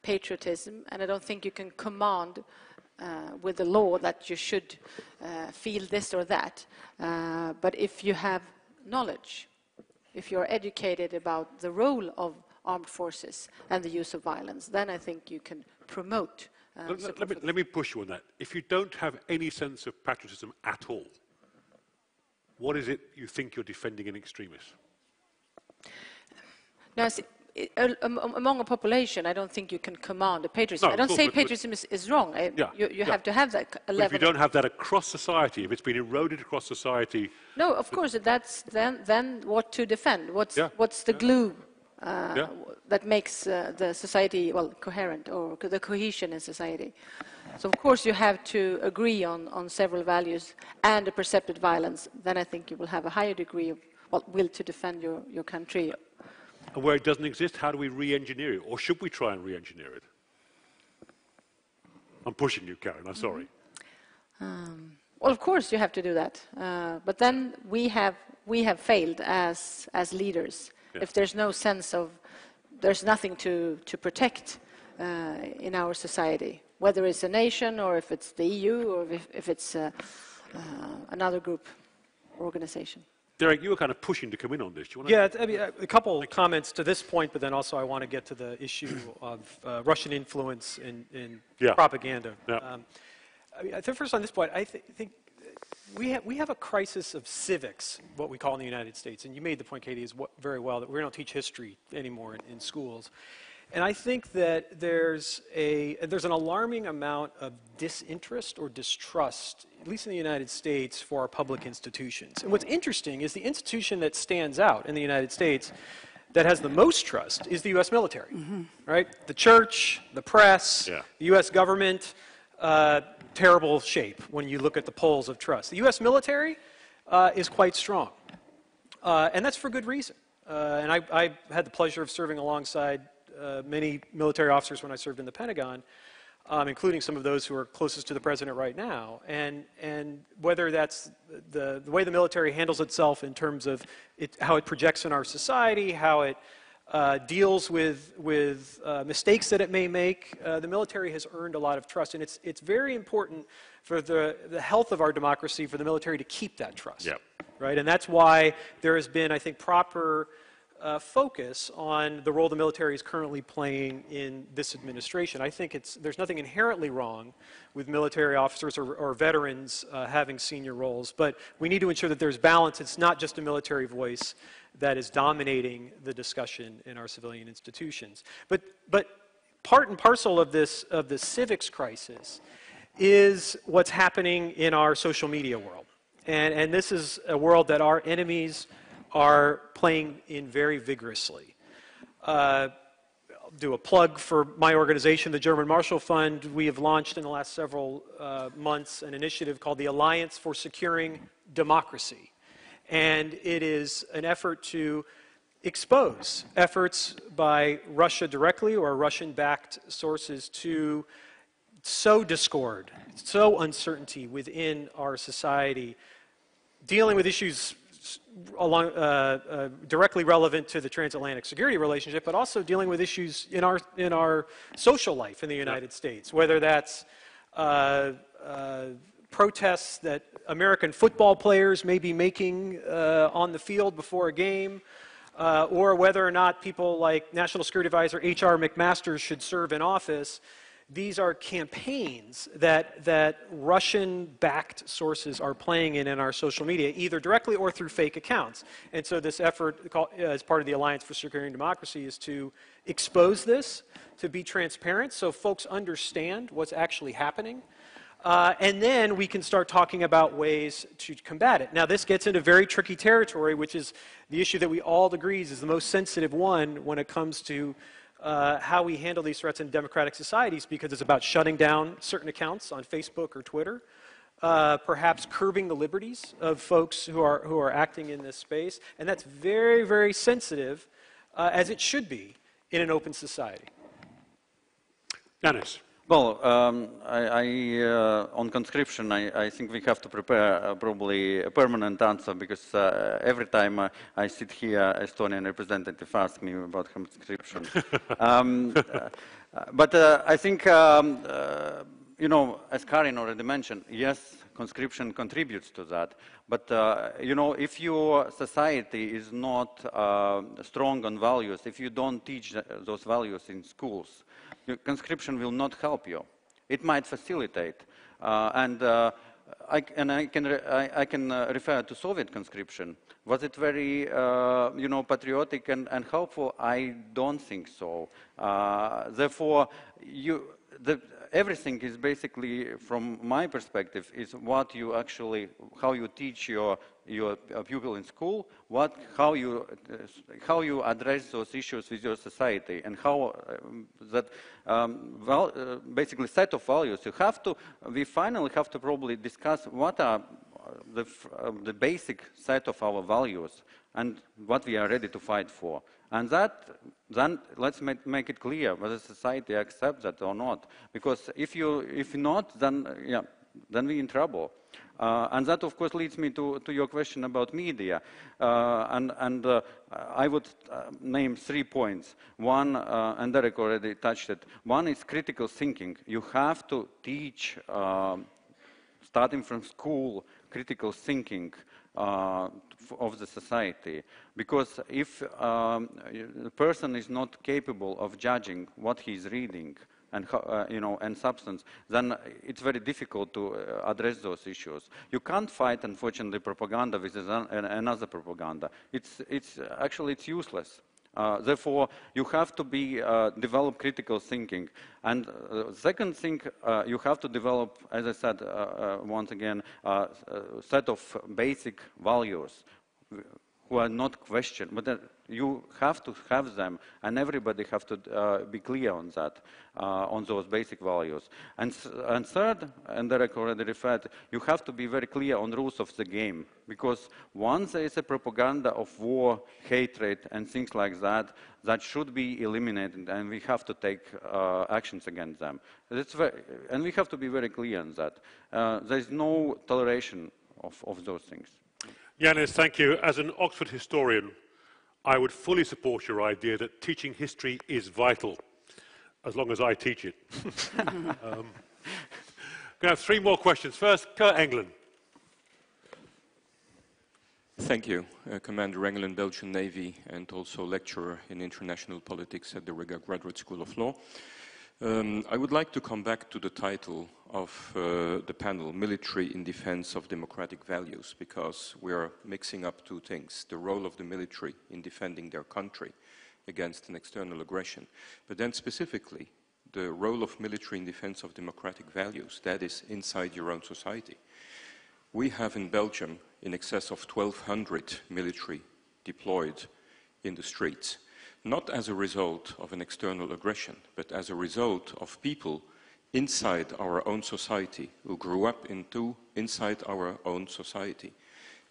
Speaker 3: patriotism, and I don't think you can command with the law that you should feel this or that. But if you have knowledge, if you're educated about the role of armed forces and the use of violence, then I think you can promote.
Speaker 1: Let me push you on that. If you don't have any sense of patriotism at all, what is it you think you're defending in extremis?
Speaker 3: Now, among a population, I don't think you can command a patriotism.
Speaker 1: No,
Speaker 3: I don't say patriotism is wrong. You have to have that level.
Speaker 1: But if you don't have that across society, if it's been eroded across society...
Speaker 3: No, of course, that's then what to defend. What's the glue that makes the society, coherent, or the cohesion in society? So, of course, you have to agree on several values and a perceived violence. Then I think you will have a higher degree of will to defend your country.
Speaker 1: And where it doesn't exist, how do we re-engineer it? Or should we try and re-engineer it? I'm pushing you, Karen, I'm sorry.
Speaker 3: Well, of course you have to do that. But then we have failed as leaders. Yeah. If there's no sense of, there's nothing to protect in our society, whether it's a nation or if it's the EU or if it's another group organization.
Speaker 1: Derek, you were kind of pushing to come in on this. Do you want to?
Speaker 4: I mean, a couple comments to this point, but then also I want to get to the issue of Russian influence in propaganda.
Speaker 1: Yeah.
Speaker 4: I mean, first on this point, I think we have a crisis of civics, what we call in the United States. And you made the point, Katie, very well, that we don't teach history anymore in schools. And I think that there's an alarming amount of disinterest or distrust, at least in the United States, for our public institutions. And what's interesting is the institution that stands out in the United States that has the most trust is the U.S. military, right? The church, the press, the U.S. government, terrible shape when you look at the polls of trust. The U.S. military is quite strong, and that's for good reason. And I had the pleasure of serving alongside many military officers when I served in the Pentagon, including some of those who are closest to the president right now. And whether that's the way the military handles itself in terms of how it projects in our society, how it deals with mistakes that it may make, the military has earned a lot of trust. And it's very important for the health of our democracy for the military to keep that trust. Right? And that's why there has been, I think, proper focus on the role the military is currently playing in this administration. I think there's nothing inherently wrong with military officers or veterans having senior roles, but we need to ensure that there's balance. It's not just a military voice that is dominating the discussion in our civilian institutions. But part and parcel of this civics crisis is what's happening in our social media world. And this is a world that our enemies are playing in very vigorously. I'll do a plug for my organization, the German Marshall Fund. We have launched in the last several months an initiative called the Alliance for Securing Democracy. And it is an effort to expose efforts by Russia directly or Russian-backed sources to sow discord, sow uncertainty within our society, dealing with issues directly relevant to the transatlantic security relationship, but also dealing with issues in our social life in the United States, whether that's protests that American football players may be making on the field before a game, or whether or not people like National Security Advisor H.R. McMaster should serve in office. These are campaigns that Russian-backed sources are playing in our social media, either directly or through fake accounts. And so this effort, as part of the Alliance for Securing Democracy, is to expose this, to be transparent so folks understand what's actually happening. And then we can start talking about ways to combat it. Now, this gets into very tricky territory, which is the issue that we all agree is the most sensitive one when it comes to how we handle these threats in democratic societies, because it's about shutting down certain accounts on Facebook or Twitter, perhaps curbing the liberties of folks who are acting in this space, and that's very, very sensitive, as it should be in an open society.
Speaker 1: Dennis.
Speaker 5: Well, on conscription, I think we have to prepare probably a permanent answer, because every time I sit here, Estonian representative asks me about conscription. But I think, you know, as Karin already mentioned, yes, conscription contributes to that. But, you know, if your society is not strong on values, if you don't teach those values in schools, conscription will not help you. It might facilitate, I can refer to Soviet conscription. Was it very, you know, patriotic and helpful? I don't think so. Therefore, everything is basically, from my perspective, is what you actually, how you teach your pupil in school, how you address those issues with your society, and how basically set of values you have to. We finally have to probably discuss what are the basic set of our values and what we are ready to fight for. And then let's make it clear whether society accepts that or not. Because if not, then we're in trouble. And that, of course, leads me to your question about media. I would name 3 points. One, and Derek already touched it. One is critical thinking. You have to teach, starting from school, critical thinking of the society. Because if the person is not capable of judging what he's reading, and and substance, then it's very difficult to address those issues. You can't fight, unfortunately, propaganda with another propaganda. It's actually useless. Therefore, you have to develop critical thinking. And second thing, you have to develop, as I said once again, a set of basic values who are not questioned, but you have to have them, and everybody have to be clear on that, on those basic values. And third, and Derek already referred, you have to be very clear on rules of the game, because once there is a propaganda of war, hatred, and things like that, that should be eliminated, and we have to take actions against them. And we have to be very clear on that. There is no toleration of those things.
Speaker 1: Yanis, thank you. As an Oxford historian, I would fully support your idea that teaching history is vital, as long as I teach it. Going to have 3 more questions. First, Kurt England.
Speaker 10: Thank you. Commander England, Belgian Navy, and also lecturer in international politics at the Riga Graduate School of Law. I would like to come back to the title of the panel, Military in Defense of Democratic Values, because we are mixing up 2 things, the role of the military in defending their country against an external aggression, but then specifically the role of military in defense of democratic values, that is inside your own society. We have in Belgium in excess of 1,200 military deployed in the streets, not as a result of an external aggression, but as a result of people inside our own society, who grew up inside our own society,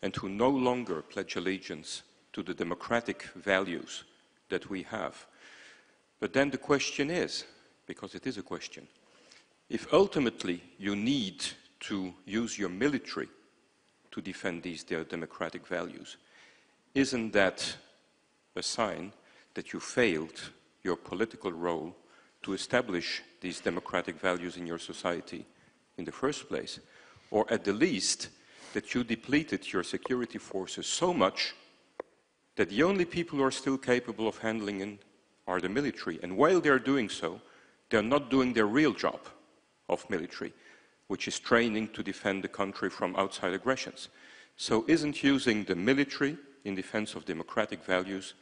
Speaker 10: and who no longer pledge allegiance to the democratic values that we have. But then the question is, because it is a question, if ultimately you need to use your military to defend their democratic values, isn't that a sign that you failed your political role to establish these democratic values in your society in the first place? Or at the least, that you depleted your security forces so much that the only people who are still capable of handling it are the military. And while they're doing so, they're not doing their real job of military, which is training to defend the country from outside aggressions. So isn't using the military in defense of democratic values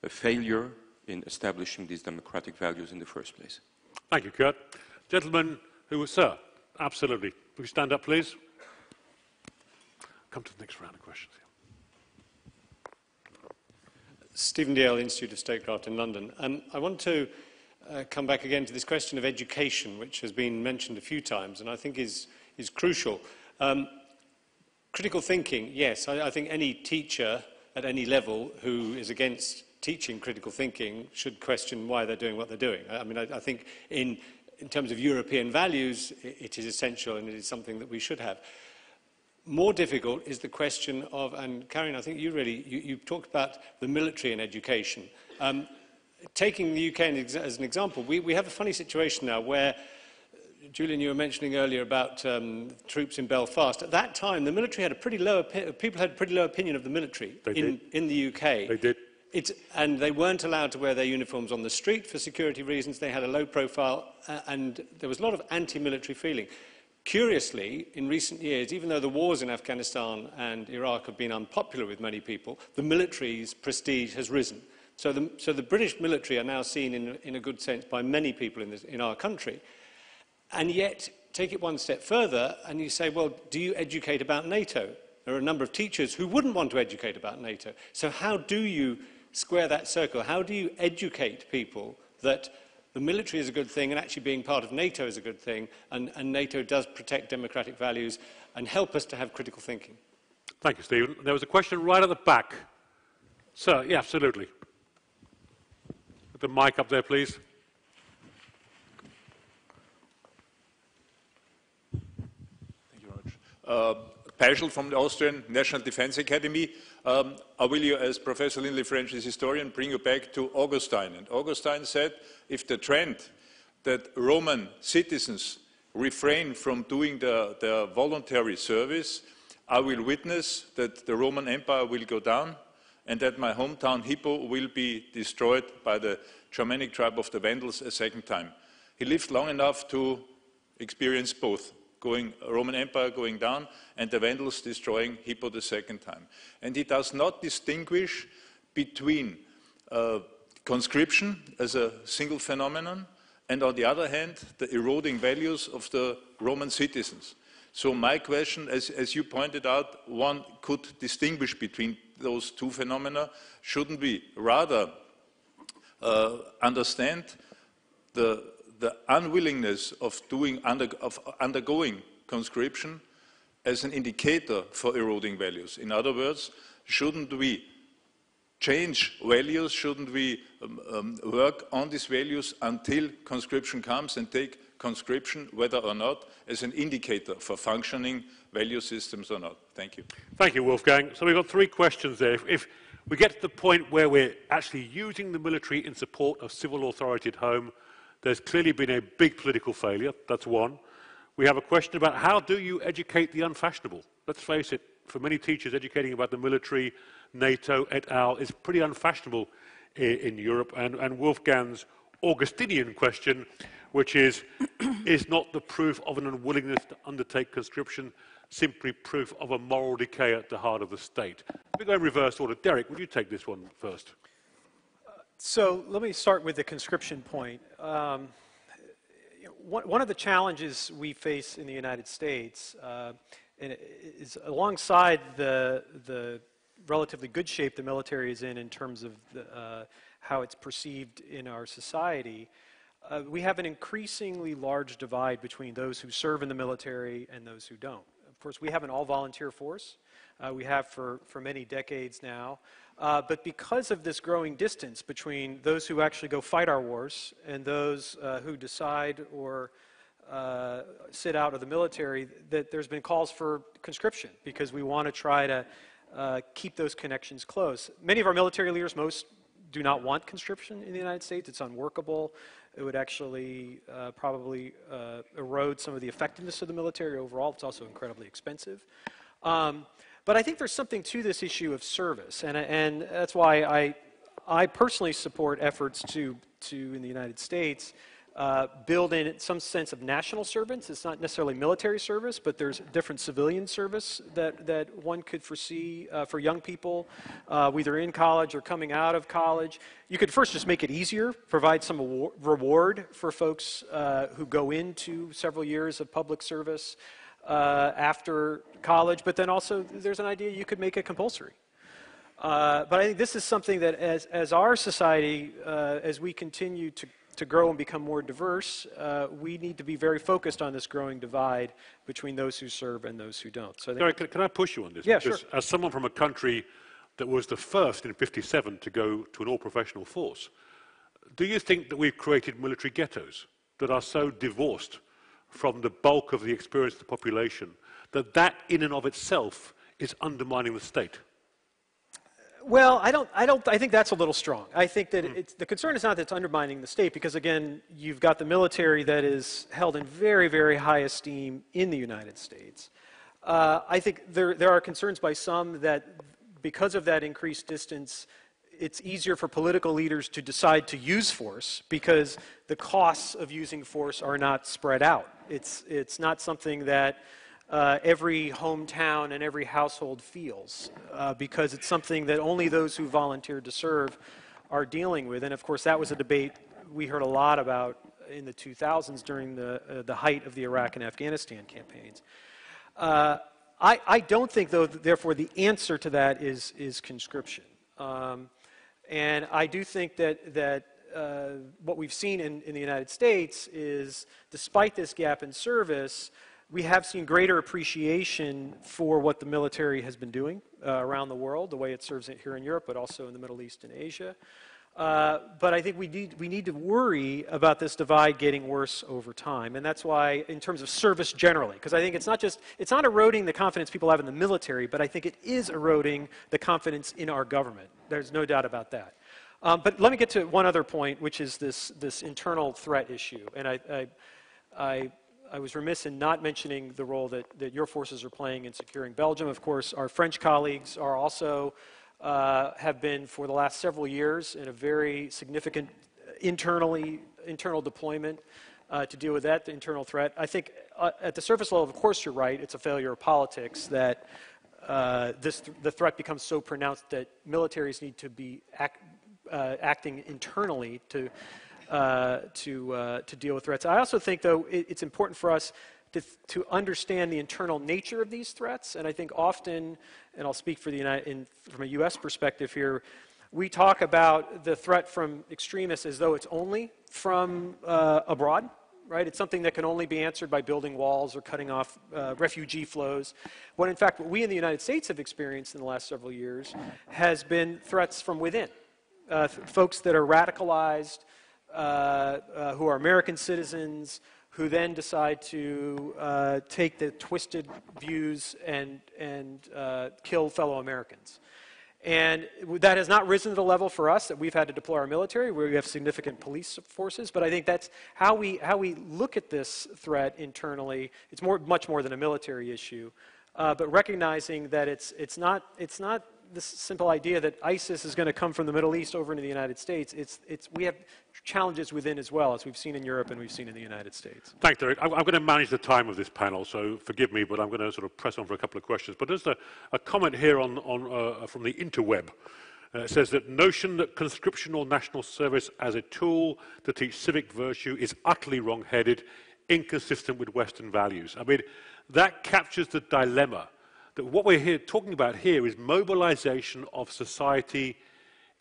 Speaker 10: a failure in establishing these democratic values in the first place?
Speaker 1: Thank you, Kurt. Gentleman who was, sir, absolutely. Will you stand up, please? Come to the next round of questions.
Speaker 11: Stephen Dale, Institute of Statecraft in London. I want to come back again to this question of education, which has been mentioned a few times, and I think is crucial. Critical thinking, yes, I think any teacher at any level who is against teaching critical thinking should question why they're doing what they're doing. I mean, I think in terms of European values, it is essential and it is something that we should have. More difficult is the question of, and Katharine, I think you talked about the military and education. Taking the UK as an example, we have a funny situation now where, Julian, you were mentioning earlier about troops in Belfast. At that time, the military had a pretty low, people had a pretty low opinion of the military in the UK.
Speaker 1: They did.
Speaker 11: And they weren't allowed to wear their uniforms on the street for security reasons. They had a low profile, and there was a lot of anti-military feeling. Curiously, in recent years, even though the wars in Afghanistan and Iraq have been unpopular with many people, the military's prestige has risen. So the British military are now seen in a good sense by many people in our country. And yet, take it one step further, and you say, well, do you educate about NATO? There are a number of teachers who wouldn't want to educate about NATO. So how do you square that circle? How do you educate people that the military is a good thing and actually being part of NATO is a good thing, and NATO does protect democratic values and help us to have critical thinking?
Speaker 1: Thank you, Stephen. There was a question right at the back. Sir, yeah, absolutely. With the mic up there, please.
Speaker 12: Thank you very much. Peschel from the Austrian National Defense Academy. I will, you, as Professor Lindley French is historian, bring you back to Augustine. And Augustine said, if the trend that Roman citizens refrain from doing their voluntary service, I will witness that the Roman Empire will go down and that my hometown Hippo will be destroyed by the Germanic tribe of the Vandals a second time. He lived long enough to experience both, Roman Empire going down and the Vandals destroying Hippo the second time. And he does not distinguish between conscription as a single phenomenon and, on the other hand, the eroding values of the Roman citizens. So my question, as you pointed out, one could distinguish between those two phenomena. Shouldn't we rather understand the unwillingness of undergoing conscription as an indicator for eroding values? In other words, shouldn't we change values? Shouldn't we work on these values until conscription comes and take conscription, whether or not, as an indicator for functioning value systems or not? Thank you.
Speaker 1: Thank you, Wolfgang. So we've got 3 questions there. If we get to the point where we're actually using the military in support of civil authority at home, there's clearly been a big political failure. That's one. We have a question about how do you educate the unfashionable? Let's face it, for many teachers, educating about the military, NATO, et al. Is pretty unfashionable in Europe. And Wolfgang's Augustinian question, which is not the proof of an unwillingness to undertake conscription simply proof of a moral decay at the heart of the state? We go in reverse order. Derek, would you take this one first?
Speaker 4: So let me start with the conscription point. One of the challenges we face in the United States is alongside the relatively good shape the military is in terms of how it's perceived in our society. We have an increasingly large divide between those who serve in the military and those who don't. Of course, we have an all-volunteer force. We have for many decades now. But because of this growing distance between those who actually go fight our wars and those who decide or sit out of the military, that there's been calls for conscription because we want to try to keep those connections close. Many of our military leaders, most do not want conscription in the United States. It's unworkable. It would actually probably erode some of the effectiveness of the military overall. It's also incredibly expensive. But I think there's something to this issue of service, and that's why I personally support efforts to in the United States build in some sense of national service. It's not necessarily military service, but there's different civilian service that one could foresee for young people, whether in college or coming out of college. You could first just make it easier, provide some reward for folks who go into several years of public service after college, but then also there's an idea you could make it compulsory. But I think this is something that as our society, as we continue to grow and become more diverse, we need to be very focused on this growing divide between those who serve and those who don't. So I think
Speaker 1: can I push you on this?
Speaker 4: Yeah,
Speaker 1: because
Speaker 4: sure.
Speaker 1: As someone from a country that was the first in '57 to go to an all-professional force, do you think that we've created military ghettos that are so divorced from the bulk of the experience of the population that in and of itself is undermining the state?
Speaker 4: Well, I think that's a little strong. I think that the concern is not that it's undermining the state, because again, you've got the military that is held in very, very high esteem in the United States. I think there are concerns by some that because of that increased distance, it's easier for political leaders to decide to use force because the costs of using force are not spread out. It's not something that every hometown and every household feels because it's something that only those who volunteered to serve are dealing with. And of course, that was a debate we heard a lot about in the 2000s during the height of the Iraq and Afghanistan campaigns. I don't think, though, therefore, the answer to that is conscription. And I do think that what we've seen in the United States is, despite this gap in service, we have seen greater appreciation for what the military has been doing around the world, the way it serves here in Europe, but also in the Middle East and Asia. But I think we need to worry about this divide getting worse over time. And that's why, in terms of service generally, because I think it's not eroding the confidence people have in the military, but I think it is eroding the confidence in our government. There's no doubt about that. But let me get to one other point, which is this internal threat issue. And I was remiss in not mentioning the role that your forces are playing in securing Belgium. Of course, our French colleagues are also have been for the last several years in a very significant internal deployment to deal with that internal threat. I think at the surface level, of course, you're right. It's a failure of politics that the threat becomes so pronounced that militaries need to be acting internally to deal with threats. I also think, though, it's important for us to understand the internal nature of these threats. And I think often, and I'll speak for from a U.S. perspective here, we talk about the threat from extremists as though it's only from abroad, right? It's something that can only be answered by building walls or cutting off refugee flows. When in fact, what we in the United States have experienced in the last several years has been threats from within. Folks that are radicalized, who are American citizens, who then decide to take the twisted views and kill fellow Americans. And that has not risen to the level for us that we've had to deploy our military, where we have significant police forces. But I think that's how we look at this threat internally. It's much more than a military issue, but recognizing that it's not this simple idea that ISIS is going to come from the Middle East over into the United States. We have challenges within as well, as we've seen in Europe and we've seen in the United States.
Speaker 1: Thanks, Derek. I'm going to manage the time of this panel, so forgive me, but I'm going to sort of press on for a couple of questions. But there's a comment here from the interweb. It says that notion that conscription or national service as a tool to teach civic virtue is utterly wrong-headed, inconsistent with Western values. I mean, that captures the dilemma that what we're talking about here is mobilization of society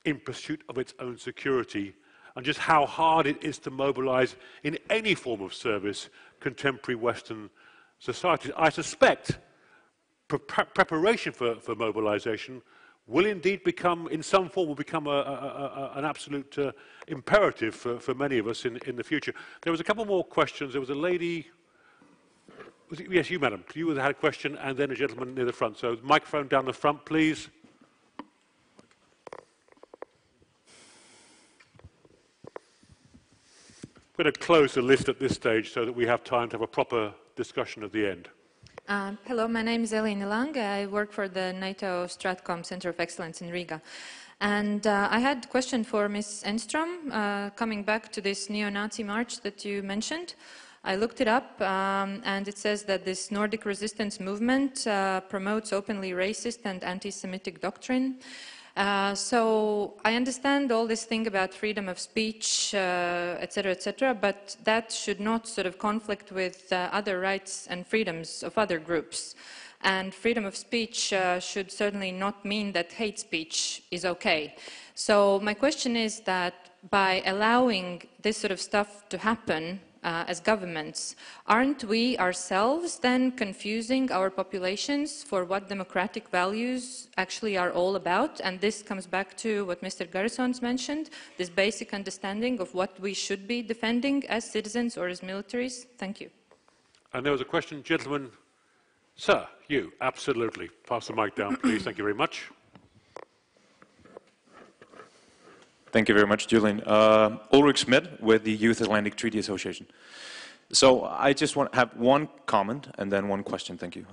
Speaker 1: in pursuit of its own security, and just how hard it is to mobilize in any form of service contemporary Western societies. I suspect preparation for mobilization will indeed become, in some form, will become an absolute imperative for many of us in the future. There was a couple more questions. There was a lady. Yes, you, madam. You had a question, and then a gentleman near the front. So, microphone down the front, please. I'm going to close the list at this stage so that we have time to have a proper discussion at the end.
Speaker 13: Hello, my name is Elina Lang. I work for the NATO Stratcom Center of Excellence in Riga. And I had a question for Ms. Enstrom, coming back to this neo-Nazi march that you mentioned. I looked it up, and it says that this Nordic resistance movement promotes openly racist and anti-Semitic doctrine. So I understand all this thing about freedom of speech, etc., but that should not sort of conflict with other rights and freedoms of other groups. And freedom of speech should certainly not mean that hate speech is okay. So my question is that by allowing this sort of stuff to happen, as governments, aren't we ourselves then confusing our populations for what democratic values actually are all about? And this comes back to what Mr. Garrison's mentioned, this basic understanding of what we should be defending as citizens or as militaries. Thank you.
Speaker 1: And there was a question, gentlemen. Sir, you, absolutely. Pass the mic down, please. Thank you very much.
Speaker 14: Thank you very much, Julian. Ulrich Schmidt with the Youth Atlantic Treaty Association. So I just want to have one comment and then one question. Thank you.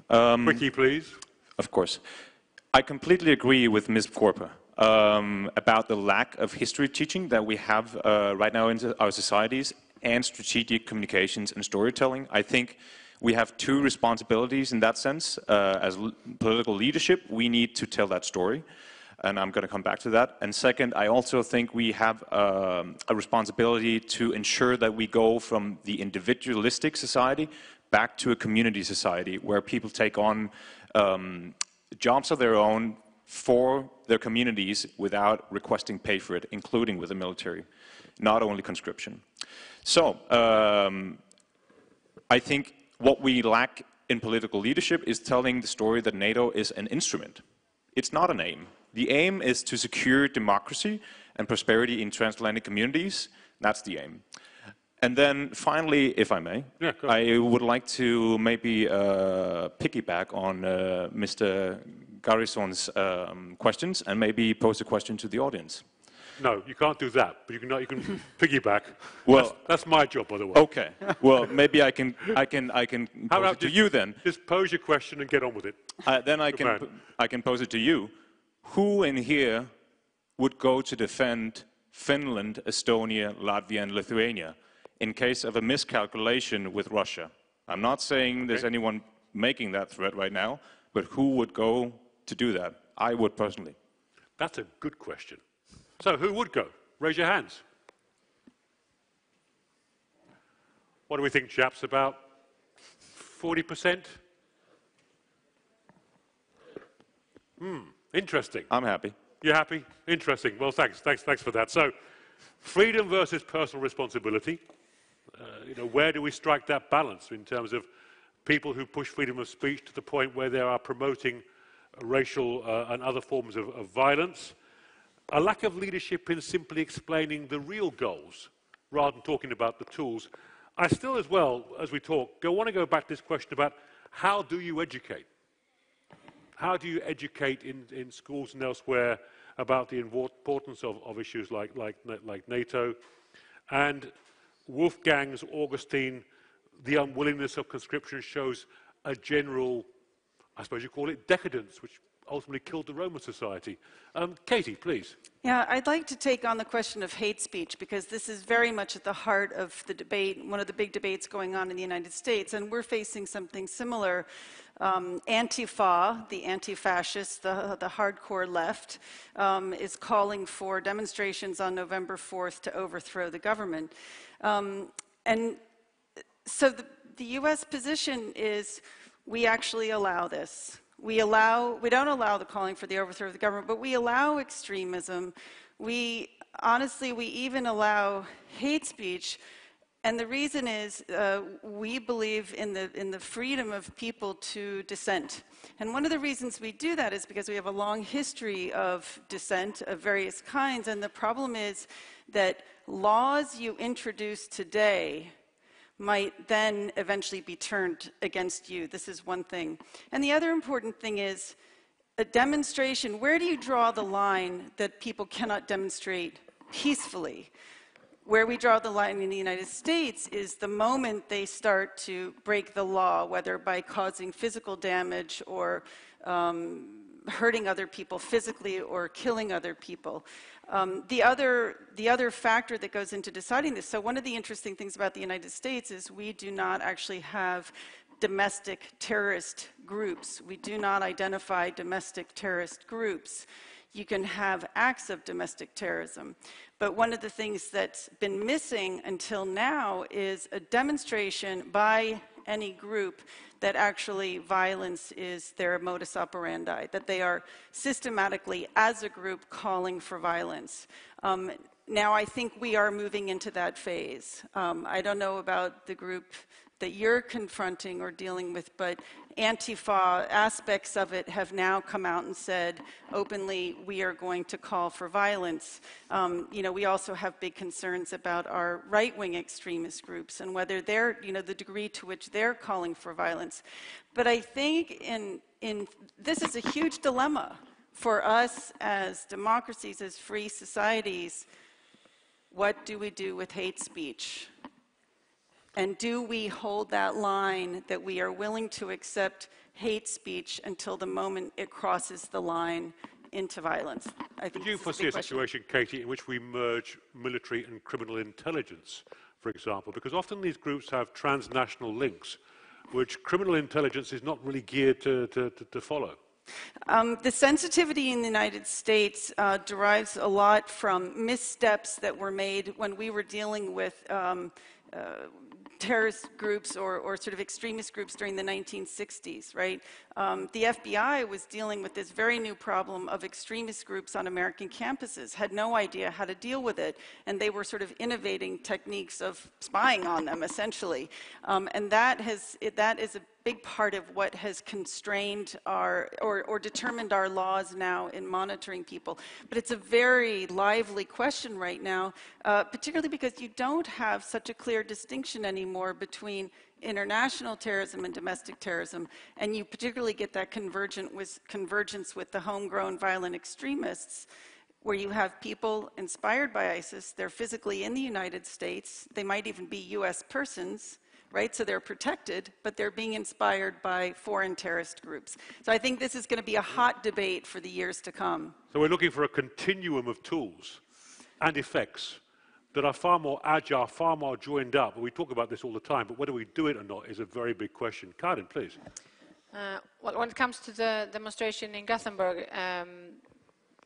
Speaker 1: Quickie, please.
Speaker 14: Of course. I completely agree with Ms. Gorka about the lack of history teaching that we have right now in our societies and strategic communications and storytelling. I think we have two responsibilities in that sense. As political leadership, we need to tell that story. And I'm going to come back to that. And second, I also think we have a responsibility to ensure that we go from the individualistic society back to a community society where people take on jobs of their own for their communities without requesting pay for it, including with the military, not only conscription. So I think what we lack in political leadership is telling the story that NATO is an instrument. It's not an aim. The aim is to secure democracy and prosperity in transatlantic communities. That's the aim. And then finally, if I may, I would like to maybe piggyback on Mr. Garrison's questions and maybe pose a question to the audience.
Speaker 1: No, you can't do that, but you can piggyback.
Speaker 14: Well,
Speaker 1: that's my job, by the way.
Speaker 14: Okay. Well, maybe I can pose it to you then.
Speaker 1: Just pose your question and get on with it.
Speaker 14: Then I can pose it to you. Who in here would go to defend Finland, Estonia, Latvia, and Lithuania in case of a miscalculation with Russia? I'm not saying there's anyone making that threat right now, but who would go to do that? I would personally.
Speaker 1: That's a good question. So who would go? Raise your hands. What do we think, chaps? About 40%? Interesting.
Speaker 14: I'm happy.
Speaker 1: You're happy? Interesting. Well, thanks for that. So, freedom versus personal responsibility. Where do we strike that balance in terms of people who push freedom of speech to the point where they are promoting racial and other forms of violence? A lack of leadership in simply explaining the real goals rather than talking about the tools. I still, as well, as we talk, want to go back to this question about how do you educate? How do you educate in schools and elsewhere about the importance of issues like NATO? And Wolfgang's Augustine, the unwillingness of conscription shows a general, I suppose you call it, decadence, which ultimately killed the Roman society. Katie, please.
Speaker 2: Yeah, I'd like to take on the question of hate speech, because this is very much at the heart of the debate, one of the big debates going on in the United States, and we're facing something similar. Antifa, the anti-fascists, the hardcore left, is calling for demonstrations on November 4th to overthrow the government. And so the U.S. position is we actually allow this. We don't allow the calling for the overthrow of the government, but we allow extremism. Honestly, we even allow hate speech. And the reason is we believe in the freedom of people to dissent. And one of the reasons we do that is because we have a long history of dissent of various kinds. And the problem is that laws you introduce today might then eventually be turned against you. This is one thing. And the other important thing is a demonstration. Where do you draw the line that people cannot demonstrate peacefully? Where we draw the line in the United States is the moment they start to break the law, whether by causing physical damage or hurting other people physically or killing other people. The other factor that goes into deciding this, so one of the interesting things about the United States is we do not actually have domestic terrorist groups. We do not identify domestic terrorist groups. You can have acts of domestic terrorism. But one of the things that's been missing until now is a demonstration by any group that actually violence is their modus operandi, that they are systematically, as a group, calling for violence. Now, I think we are moving into that phase. I don't know about the group that you're confronting or dealing with, but Antifa aspects of it have now come out and said openly, we are going to call for violence. We also have big concerns about our right-wing extremist groups and whether they're, the degree to which they're calling for violence. But I think this is a huge dilemma for us as democracies, as free societies. What do we do with hate speech? And do we hold that line that we are willing to accept hate speech until the moment it crosses the line into violence? I think. Do you foresee a situation,
Speaker 1: Katie, in which we merge military and criminal intelligence, for example? Because often these groups have transnational links, which criminal intelligence is not really geared to follow.
Speaker 2: The sensitivity in the United States derives a lot from missteps that were made when we were dealing with terrorist groups or sort of extremist groups during the 1960s, right? The FBI was dealing with this very new problem of extremist groups on American campuses, had no idea how to deal with it, and they were sort of innovating techniques of spying on them, essentially. And that is a big part of what has constrained or determined our laws now in monitoring people. But it's a very lively question right now, particularly because you don't have such a clear distinction anymore between international terrorism and domestic terrorism, and you particularly get that convergence with the homegrown violent extremists, where you have people inspired by ISIS. They're physically in the United States. They might even be U.S. persons, right? So they're protected, but they're being inspired by foreign terrorist groups. So I think this is going to be a hot debate for the years to come.
Speaker 1: So we're looking for a continuum of tools and effects that are far more agile, far more joined up. We talk about this all the time, but whether we do it or not is a very big question. Katharine, please.
Speaker 3: Well, when it comes to the demonstration in Gothenburg,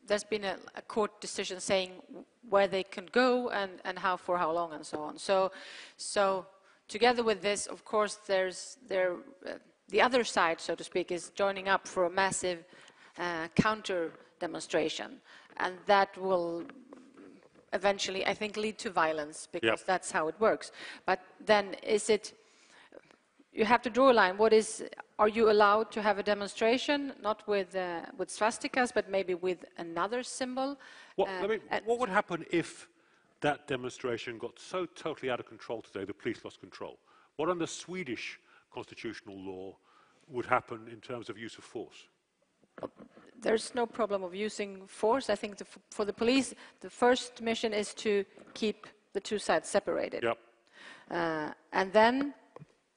Speaker 3: there's been a court decision saying where they can go and how for how long and so on. So together with this, of course, the other side, so to speak, is joining up for a massive counter demonstration, and that will eventually, I think, lead to violence, because that's how it works. But then you have to draw a line. Are you allowed to have a demonstration, not with swastikas, but maybe with another symbol?
Speaker 1: What would happen if that demonstration got so totally out of control today, the police lost control? What under Swedish constitutional law would happen in terms of use of force?
Speaker 3: There's no problem of using force. I think for the police, the first mission is to keep the two sides separated.
Speaker 1: Yep.
Speaker 3: And then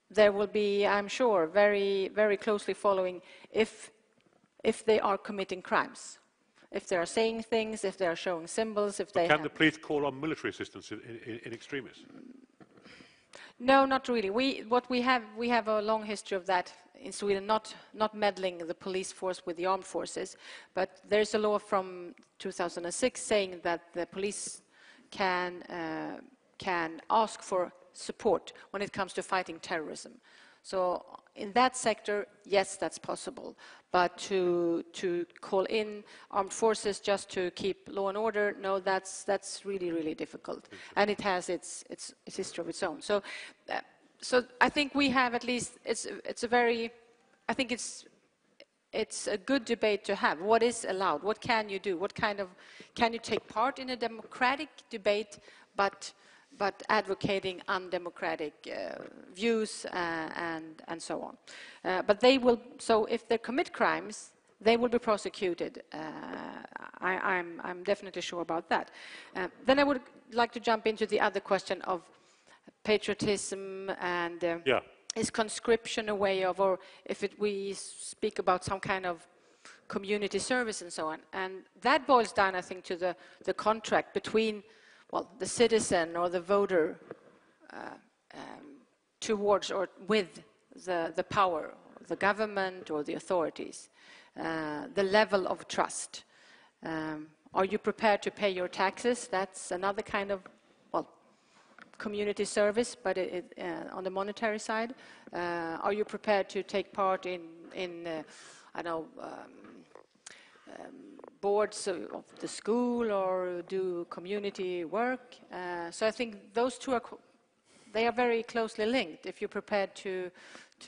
Speaker 3: there will be, I'm sure, very, very closely following if they are committing crimes. If they are saying things, if they are showing symbols, if they
Speaker 1: Can the police call on military assistance in extremis?
Speaker 3: No, not really. We have a long history of that in Sweden, not meddling the police force with the armed forces, but there's a law from 2006 saying that the police can ask for support when it comes to fighting terrorism. So in that sector, yes, that's possible. But to call in armed forces just to keep law and order, no, that's really, really difficult. And it has its history of its own. So I think we have at least, I think it's a good debate to have. What is allowed? What can you do? Can you take part in a democratic debate, but advocating undemocratic views and so on. But so if they commit crimes, they will be prosecuted. I'm definitely sure about that. Then I would like to jump into the other question of patriotism and is conscription a way of, or if we speak about some kind of community service and so on. And that boils down, I think, to the contract between the citizen or the voter towards or with the power, the government or the authorities, the level of trust. Are you prepared to pay your taxes? That's another kind of, community service, but on the monetary side. Are you prepared to take part in boards of the school or do community work? So I think those two they are very closely linked. If you're prepared to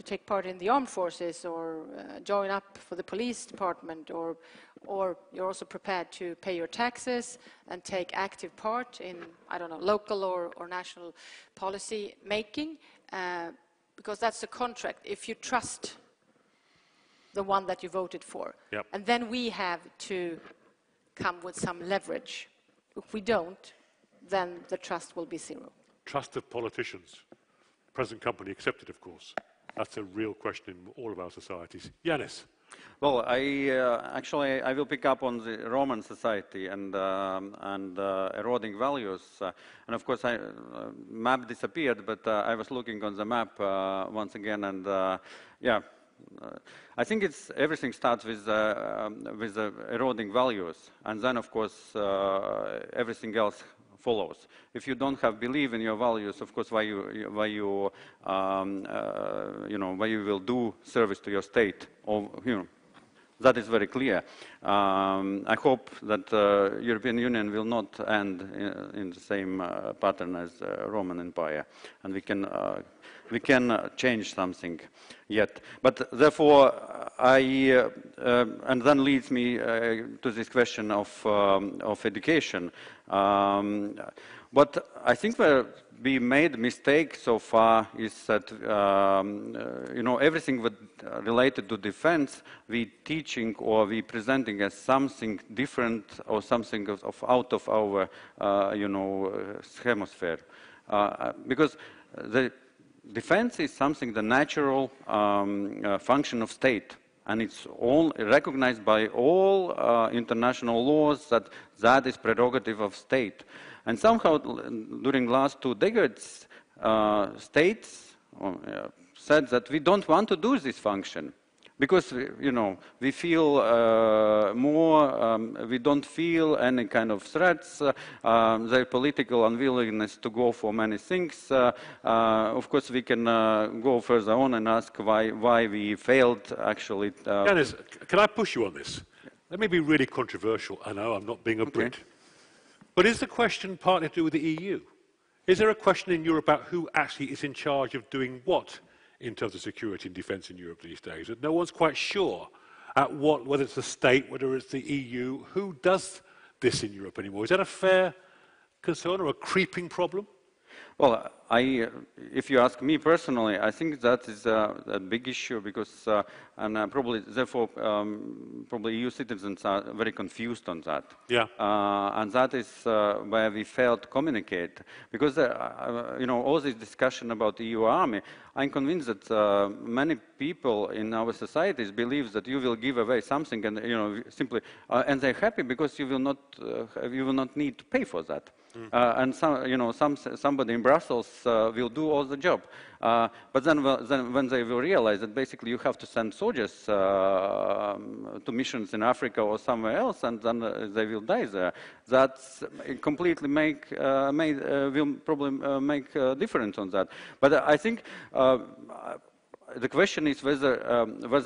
Speaker 3: take part in the armed forces or join up for the police department, or you're also prepared to pay your taxes and take active part in, local or national policy making, because that's a contract. If you trust the one that you voted for.
Speaker 1: Yep.
Speaker 3: And then we have to come with some leverage. If we don't, then the trust will be zero.
Speaker 1: Trust of politicians. Present company accepted, of course. That's a real question in all of our societies. Yanis.
Speaker 5: Well, actually I will pick up on the Roman society and eroding values. And of course, map disappeared, but I was looking on the map once again, and I think everything starts with eroding values, and then of course everything else follows. If you don't have belief in your values, of course, why you will do service to your state, or that is very clear. I hope that European Union will not end in the same pattern as Roman Empire, and we can change something yet. But therefore, and then leads me to this question of education. What I think where we made a mistake so far is that everything related to defense we teaching or we presenting as something different or something out of our hemisphere, because the defense is something the natural function of state. And it's all recognized by all international laws that is prerogative of state. And somehow, during the last 2 decades, states said that we don't want to do this function. Because, you know, we feel we don't feel any kind of threats, their political unwillingness to go for many things. Of course, we can go further on and ask why we failed, actually.
Speaker 1: Dennis, can I push you on this? Let me be really controversial. I know I'm not being a Brit. But is the question partly to do with the EU? Is there a question in Europe about who actually is in charge of doing what in terms of security and defence in Europe these days? That no one's quite sure at what, whether it's the state, whether it's the EU, who does this in Europe anymore. Is that a fair concern or a creeping problem?
Speaker 5: Well, if you ask me personally, I think that is a big issue because, and probably, therefore, probably EU citizens are very confused on that.
Speaker 1: Yeah.
Speaker 5: And that is where we failed to communicate. Because, you know, all this discussion about the EU army, I'm convinced that many people in our societies believe that you will give away something and, you know, simply, and they're happy because you will not need to pay for that. And somebody in Brussels will do all the job. But then when they will realize that basically you have to send soldiers to missions in Africa or somewhere else, and then they will die there, that completely will probably make a difference on that. But I think the question is whether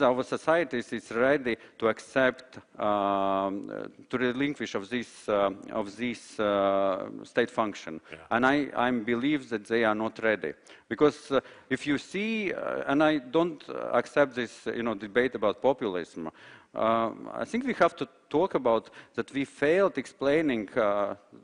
Speaker 5: our societies is ready to accept, to relinquish of this state function. Yeah. And I believe that they are not ready. Because if you see, and I don't accept this debate about populism, I think we have to talk about that we failed explaining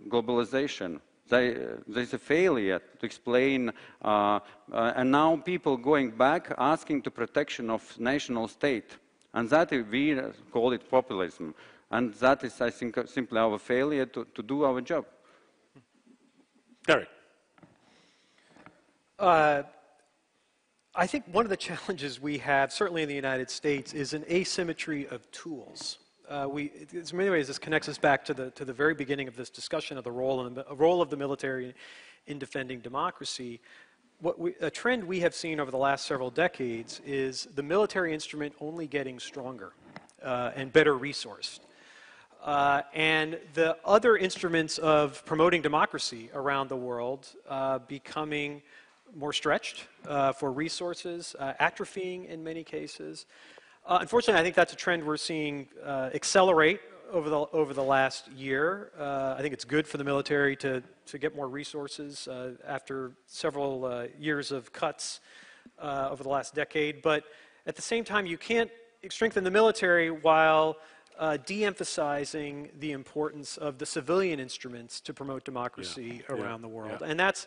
Speaker 5: globalization. There's a failure to explain, and now people going back asking to protection of national state, and that we call it populism, and that is, I think, simply our failure to do our job.
Speaker 1: Gary.
Speaker 4: I think one of the challenges we have, certainly in the United States, is an asymmetry of tools. In many ways, this connects us back to the very beginning of this discussion of the role of the military in defending democracy. A trend we have seen over the last several decades is the military instrument only getting stronger and better resourced. And the other instruments of promoting democracy around the world becoming more stretched for resources, atrophying in many cases. Unfortunately, I think that's a trend we're seeing accelerate over the last year. I think it's good for the military to get more resources after several years of cuts over the last decade. But at the same time, you can't strengthen the military while de-emphasizing the importance of the civilian instruments to promote democracy around the world. And that's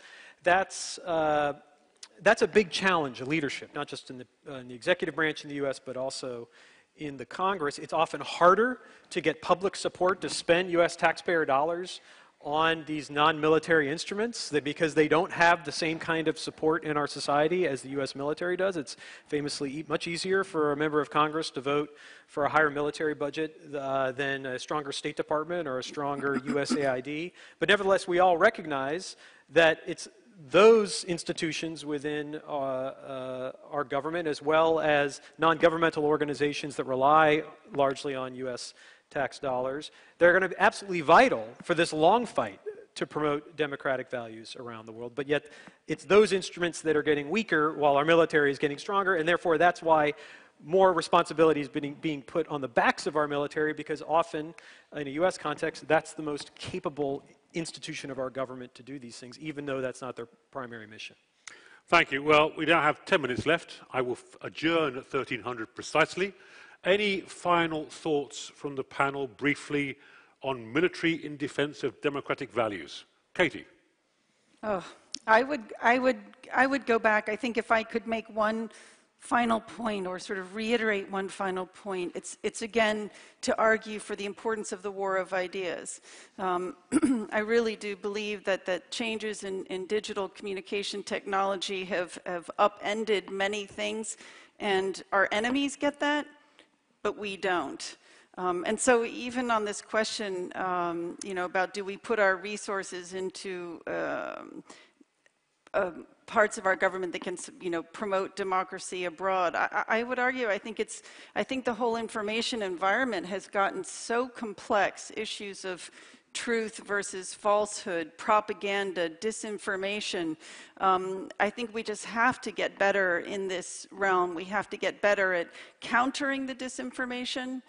Speaker 4: a big challenge of leadership, not just in the executive branch in the U.S., but also in the Congress. It's often harder to get public support to spend U.S. taxpayer dollars on these non-military instruments because they don't have the same kind of support in our society as the U.S. military does. It's famously much easier for a member of Congress to vote for a higher military budget than a stronger State Department or a stronger USAID. But nevertheless, we all recognize that it's those institutions within our government, as well as non-governmental organizations that rely largely on U.S. tax dollars, they're going to be absolutely vital for this long fight to promote democratic values around the world. But yet, it's those instruments that are getting weaker while our military is getting stronger, and therefore that's why more responsibility is being put on the backs of our military, because often, in a U.S. context, that's the most capable institution of our government to do these things, even though that's not their primary mission.
Speaker 1: Thank you. Well, we now have 10 minutes left. I will adjourn at 1300 precisely. Any final thoughts from the panel briefly on military in defense of democratic values? Katie.
Speaker 2: Oh, I would go back. I think if I could make one final point, or sort of reiterate one final point, it's again to argue for the importance of the war of ideas. I really do believe that changes in digital communication technology have upended many things, and our enemies get that, but we don't. And so even on this question, you know, about do we put our resources into parts of our government that can, you know, promote democracy abroad, I would argue, I think the whole information environment has gotten so complex, issues of truth versus falsehood, propaganda, disinformation. I think we just have to get better in this realm. We have to get better at countering the disinformation,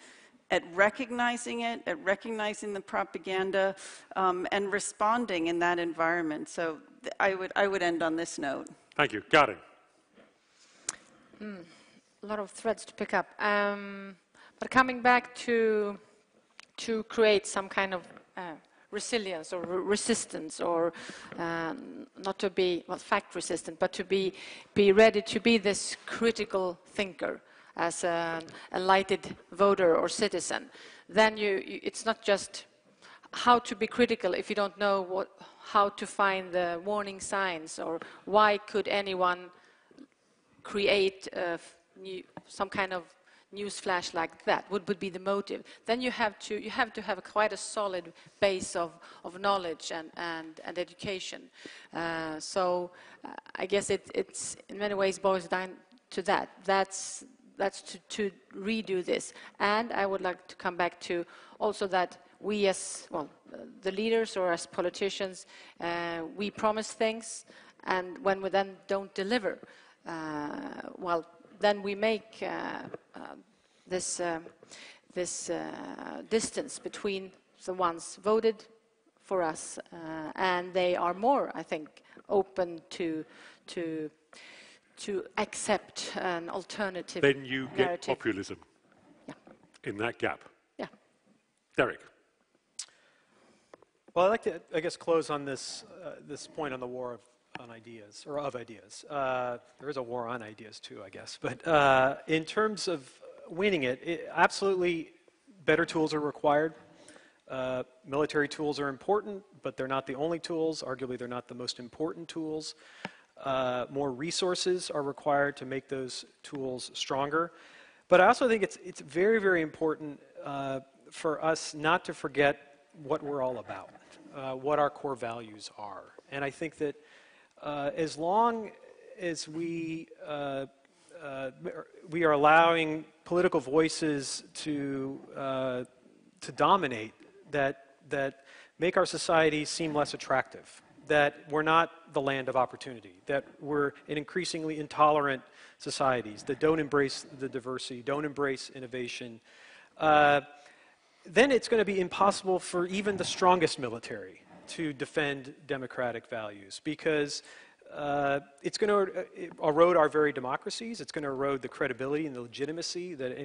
Speaker 2: at recognizing it, at recognizing the propaganda, and responding in that environment. So I would end on this note.
Speaker 1: Thank you. Katharine.
Speaker 3: A lot of threads to pick up. But coming back to create some kind of resilience or resistance, or not to be, well, fact resistant, but to be ready to be this critical thinker as an enlightened voter or citizen, then it's not just how to be critical if you don't know how to find the warning signs, or why could anyone create some kind of news flash like that. What would be the motive? Then you have to have quite a solid base of knowledge and education. So I guess it's in many ways boils down to that. That's to redo this. And I would like to come back to also that we as, well, the leaders or as politicians, we promise things, and when we then don't deliver, well, then we make this distance between the ones voted for us, and they are more, I think, open to accept an alternative narrative.
Speaker 1: Then you get populism in that gap.
Speaker 3: Yeah.
Speaker 1: Derek.
Speaker 4: Well, I'd like to, I guess, close on this this point on the war on ideas, or of ideas. There is a war on ideas too, I guess. But in terms of winning it, absolutely better tools are required. Military tools are important, but they're not the only tools. Arguably, they're not the most important tools. More resources are required to make those tools stronger. But I also think it's very, very important for us not to forget what we're all about, what our core values are. And I think that as long as we are allowing political voices to dominate, that make our society seem less attractive, that we're not the land of opportunity, that we're in increasingly intolerant societies that don't embrace the diversity, don't embrace innovation, then it's going to be impossible for even the strongest military to defend democratic values, because it's going to erode our very democracies. It's going to erode the credibility and the legitimacy that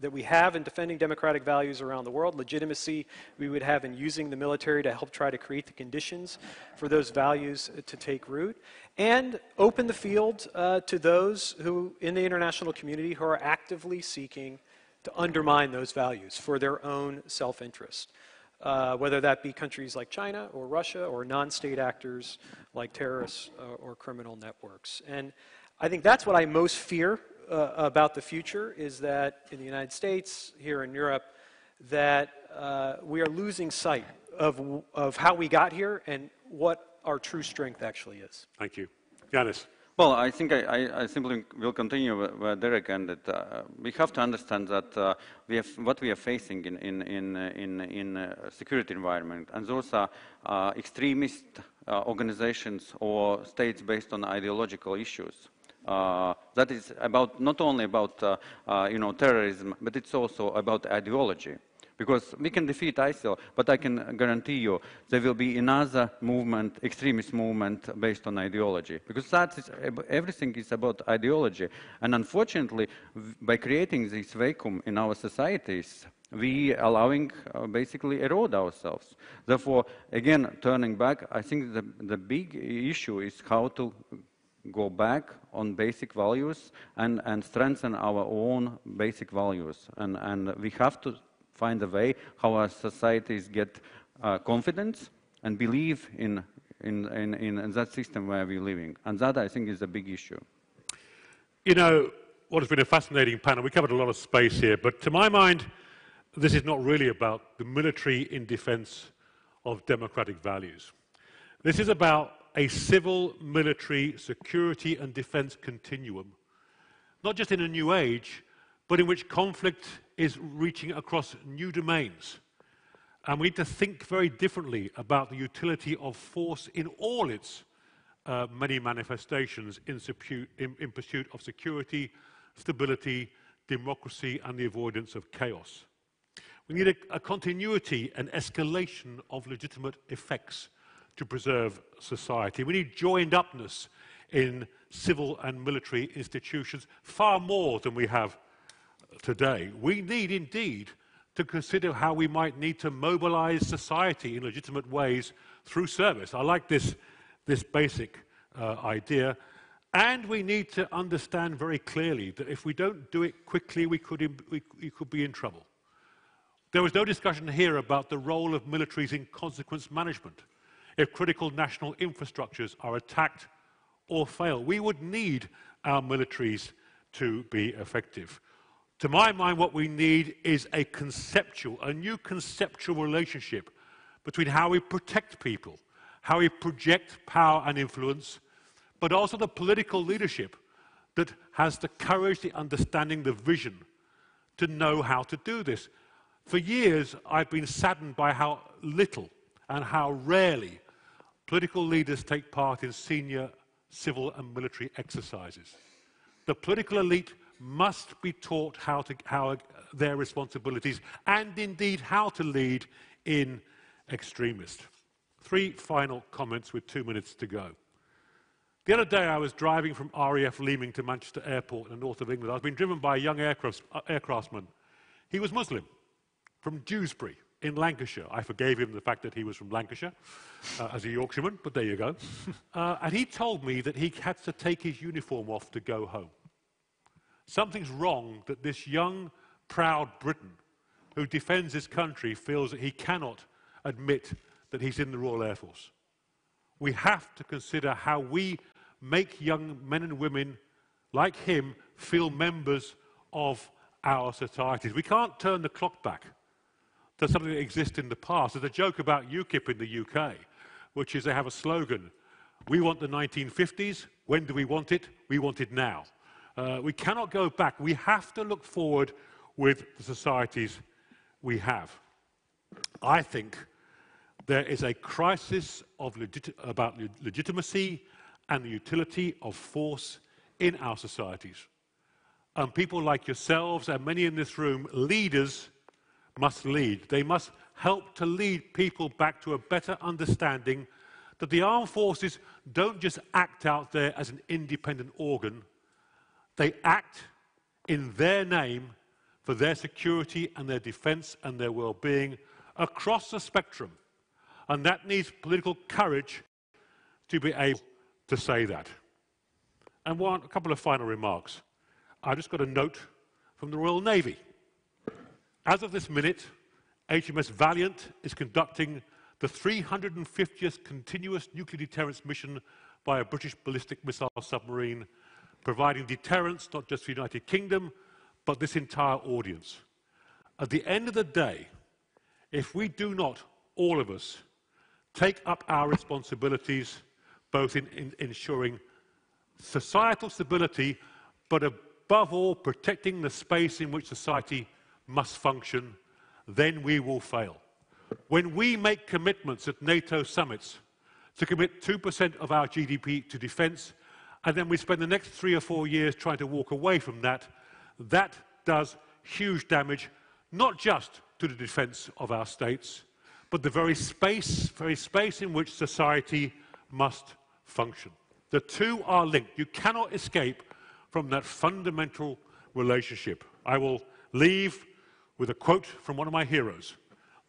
Speaker 4: that we have in defending democratic values around the world, legitimacy we would have in using the military to help try to create the conditions for those values to take root, and open the field to those who in the international community who are actively seeking to undermine those values for their own self-interest. Whether that be countries like China or Russia or non-state actors like terrorists or criminal networks. And I think that's what I most fear about the future, is that in the United States, here in Europe, that we are losing sight of how we got here and what our true strength actually is.
Speaker 1: Thank you. Yanis.
Speaker 5: Well, I think I simply will continue where Derek ended. We have to understand that what we are facing in security environment, and those are extremist organizations or states based on ideological issues. That is about not only about terrorism, but it's also about ideology. Because we can defeat ISIL, but I can guarantee you there will be another movement, extremist movement, based on ideology. Because everything is about ideology. And unfortunately, by creating this vacuum in our societies, we are allowing basically erode ourselves. Therefore, again, turning back, I think the big issue is how to go back on basic values and strengthen our own basic values. And we have to find a way how our societies get confidence and believe in that system where we're living. And that, I think, is a big issue.
Speaker 1: You know, what has been a fascinating panel, we covered a lot of space here, but to my mind, this is not really about the military in defense of democratic values. This is about a civil, military, security and defense continuum, not just in a new age, but in which conflict is reaching across new domains. And we need to think very differently about the utility of force in all its many manifestations in pursuit of security, stability, democracy, and the avoidance of chaos. We need a continuity and escalation of legitimate effects to preserve society. We need joined-upness in civil and military institutions, far more than we have today. We need, indeed, to consider how we might need to mobilize society in legitimate ways through service. I like this basic idea. And we need to understand very clearly that if we don't do it quickly, we could be in trouble. There was no discussion here about the role of militaries in consequence management. If critical national infrastructures are attacked or fail, we would need our militaries to be effective. To my mind, what we need is a new conceptual relationship between how we protect people, how we project power and influence, but also the political leadership that has the courage, the understanding, the vision to know how to do this. For years, I've been saddened by how little and how rarely political leaders take part in senior civil and military exercises. The political elite must be taught how their responsibilities and indeed how to lead in extremist. 3 final comments with 2 minutes to go. The other day I was driving from RAF Leaming to Manchester Airport in the north of England. I was being driven by a young aircraftsman. He was Muslim, from Dewsbury in Lancashire. I forgave him the fact that he was from Lancashire as a Yorkshireman, but there you go. And he told me that he had to take his uniform off to go home. Something's wrong that this young, proud Briton who defends his country feels that he cannot admit that he's in the Royal Air Force. We have to consider how we make young men and women like him feel members of our societies. We can't turn the clock back to something that existed in the past. There's a joke about UKIP in the UK, which is they have a slogan, we want the 1950s, when do we want it? We want it now. We cannot go back. We have to look forward with the societies we have. I think there is a crisis about legitimacy and the utility of force in our societies. And people like yourselves and many in this room, leaders, must lead. They must help to lead people back to a better understanding that the armed forces don't just act out there as an independent organ. They act in their name for their security and their defense and their well-being across the spectrum. And that needs political courage to be able to say that. And a couple of final remarks. I just got a note from the Royal Navy. As of this minute, HMS Valiant is conducting the 350th continuous nuclear deterrence mission by a British ballistic missile submarine, providing deterrence not just for the United Kingdom, but this entire audience. At the end of the day, if we do not, all of us, take up our responsibilities, both in ensuring societal stability, but above all, protecting the space in which society must function, then we will fail. When we make commitments at NATO summits to commit 2% of our GDP to defense, and then we spend the next 3 or 4 years trying to walk away from that, that does huge damage, not just to the defense of our states, but the very space in which society must function. The two are linked. You cannot escape from that fundamental relationship. I will leave with a quote from one of my heroes.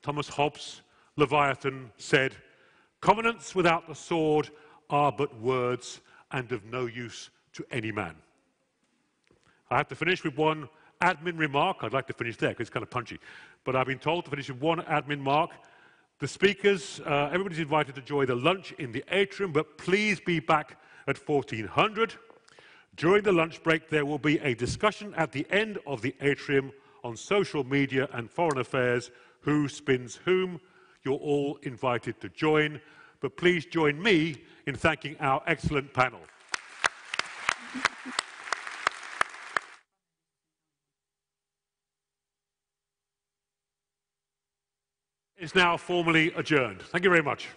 Speaker 1: Thomas Hobbes, Leviathan, said, "Covenants without the sword are but words and of no use to any man." I have to finish with one admin remark. I'd like to finish there because it's kind of punchy. But I've been told to finish with one admin remark. The speakers, everybody's invited to join the lunch in the atrium, but please be back at 1400. During the lunch break, there will be a discussion at the end of the atrium on social media and foreign affairs, Who Spins Whom. You're all invited to join, but please join me in thanking our excellent panel. It's now formally adjourned. Thank you very much.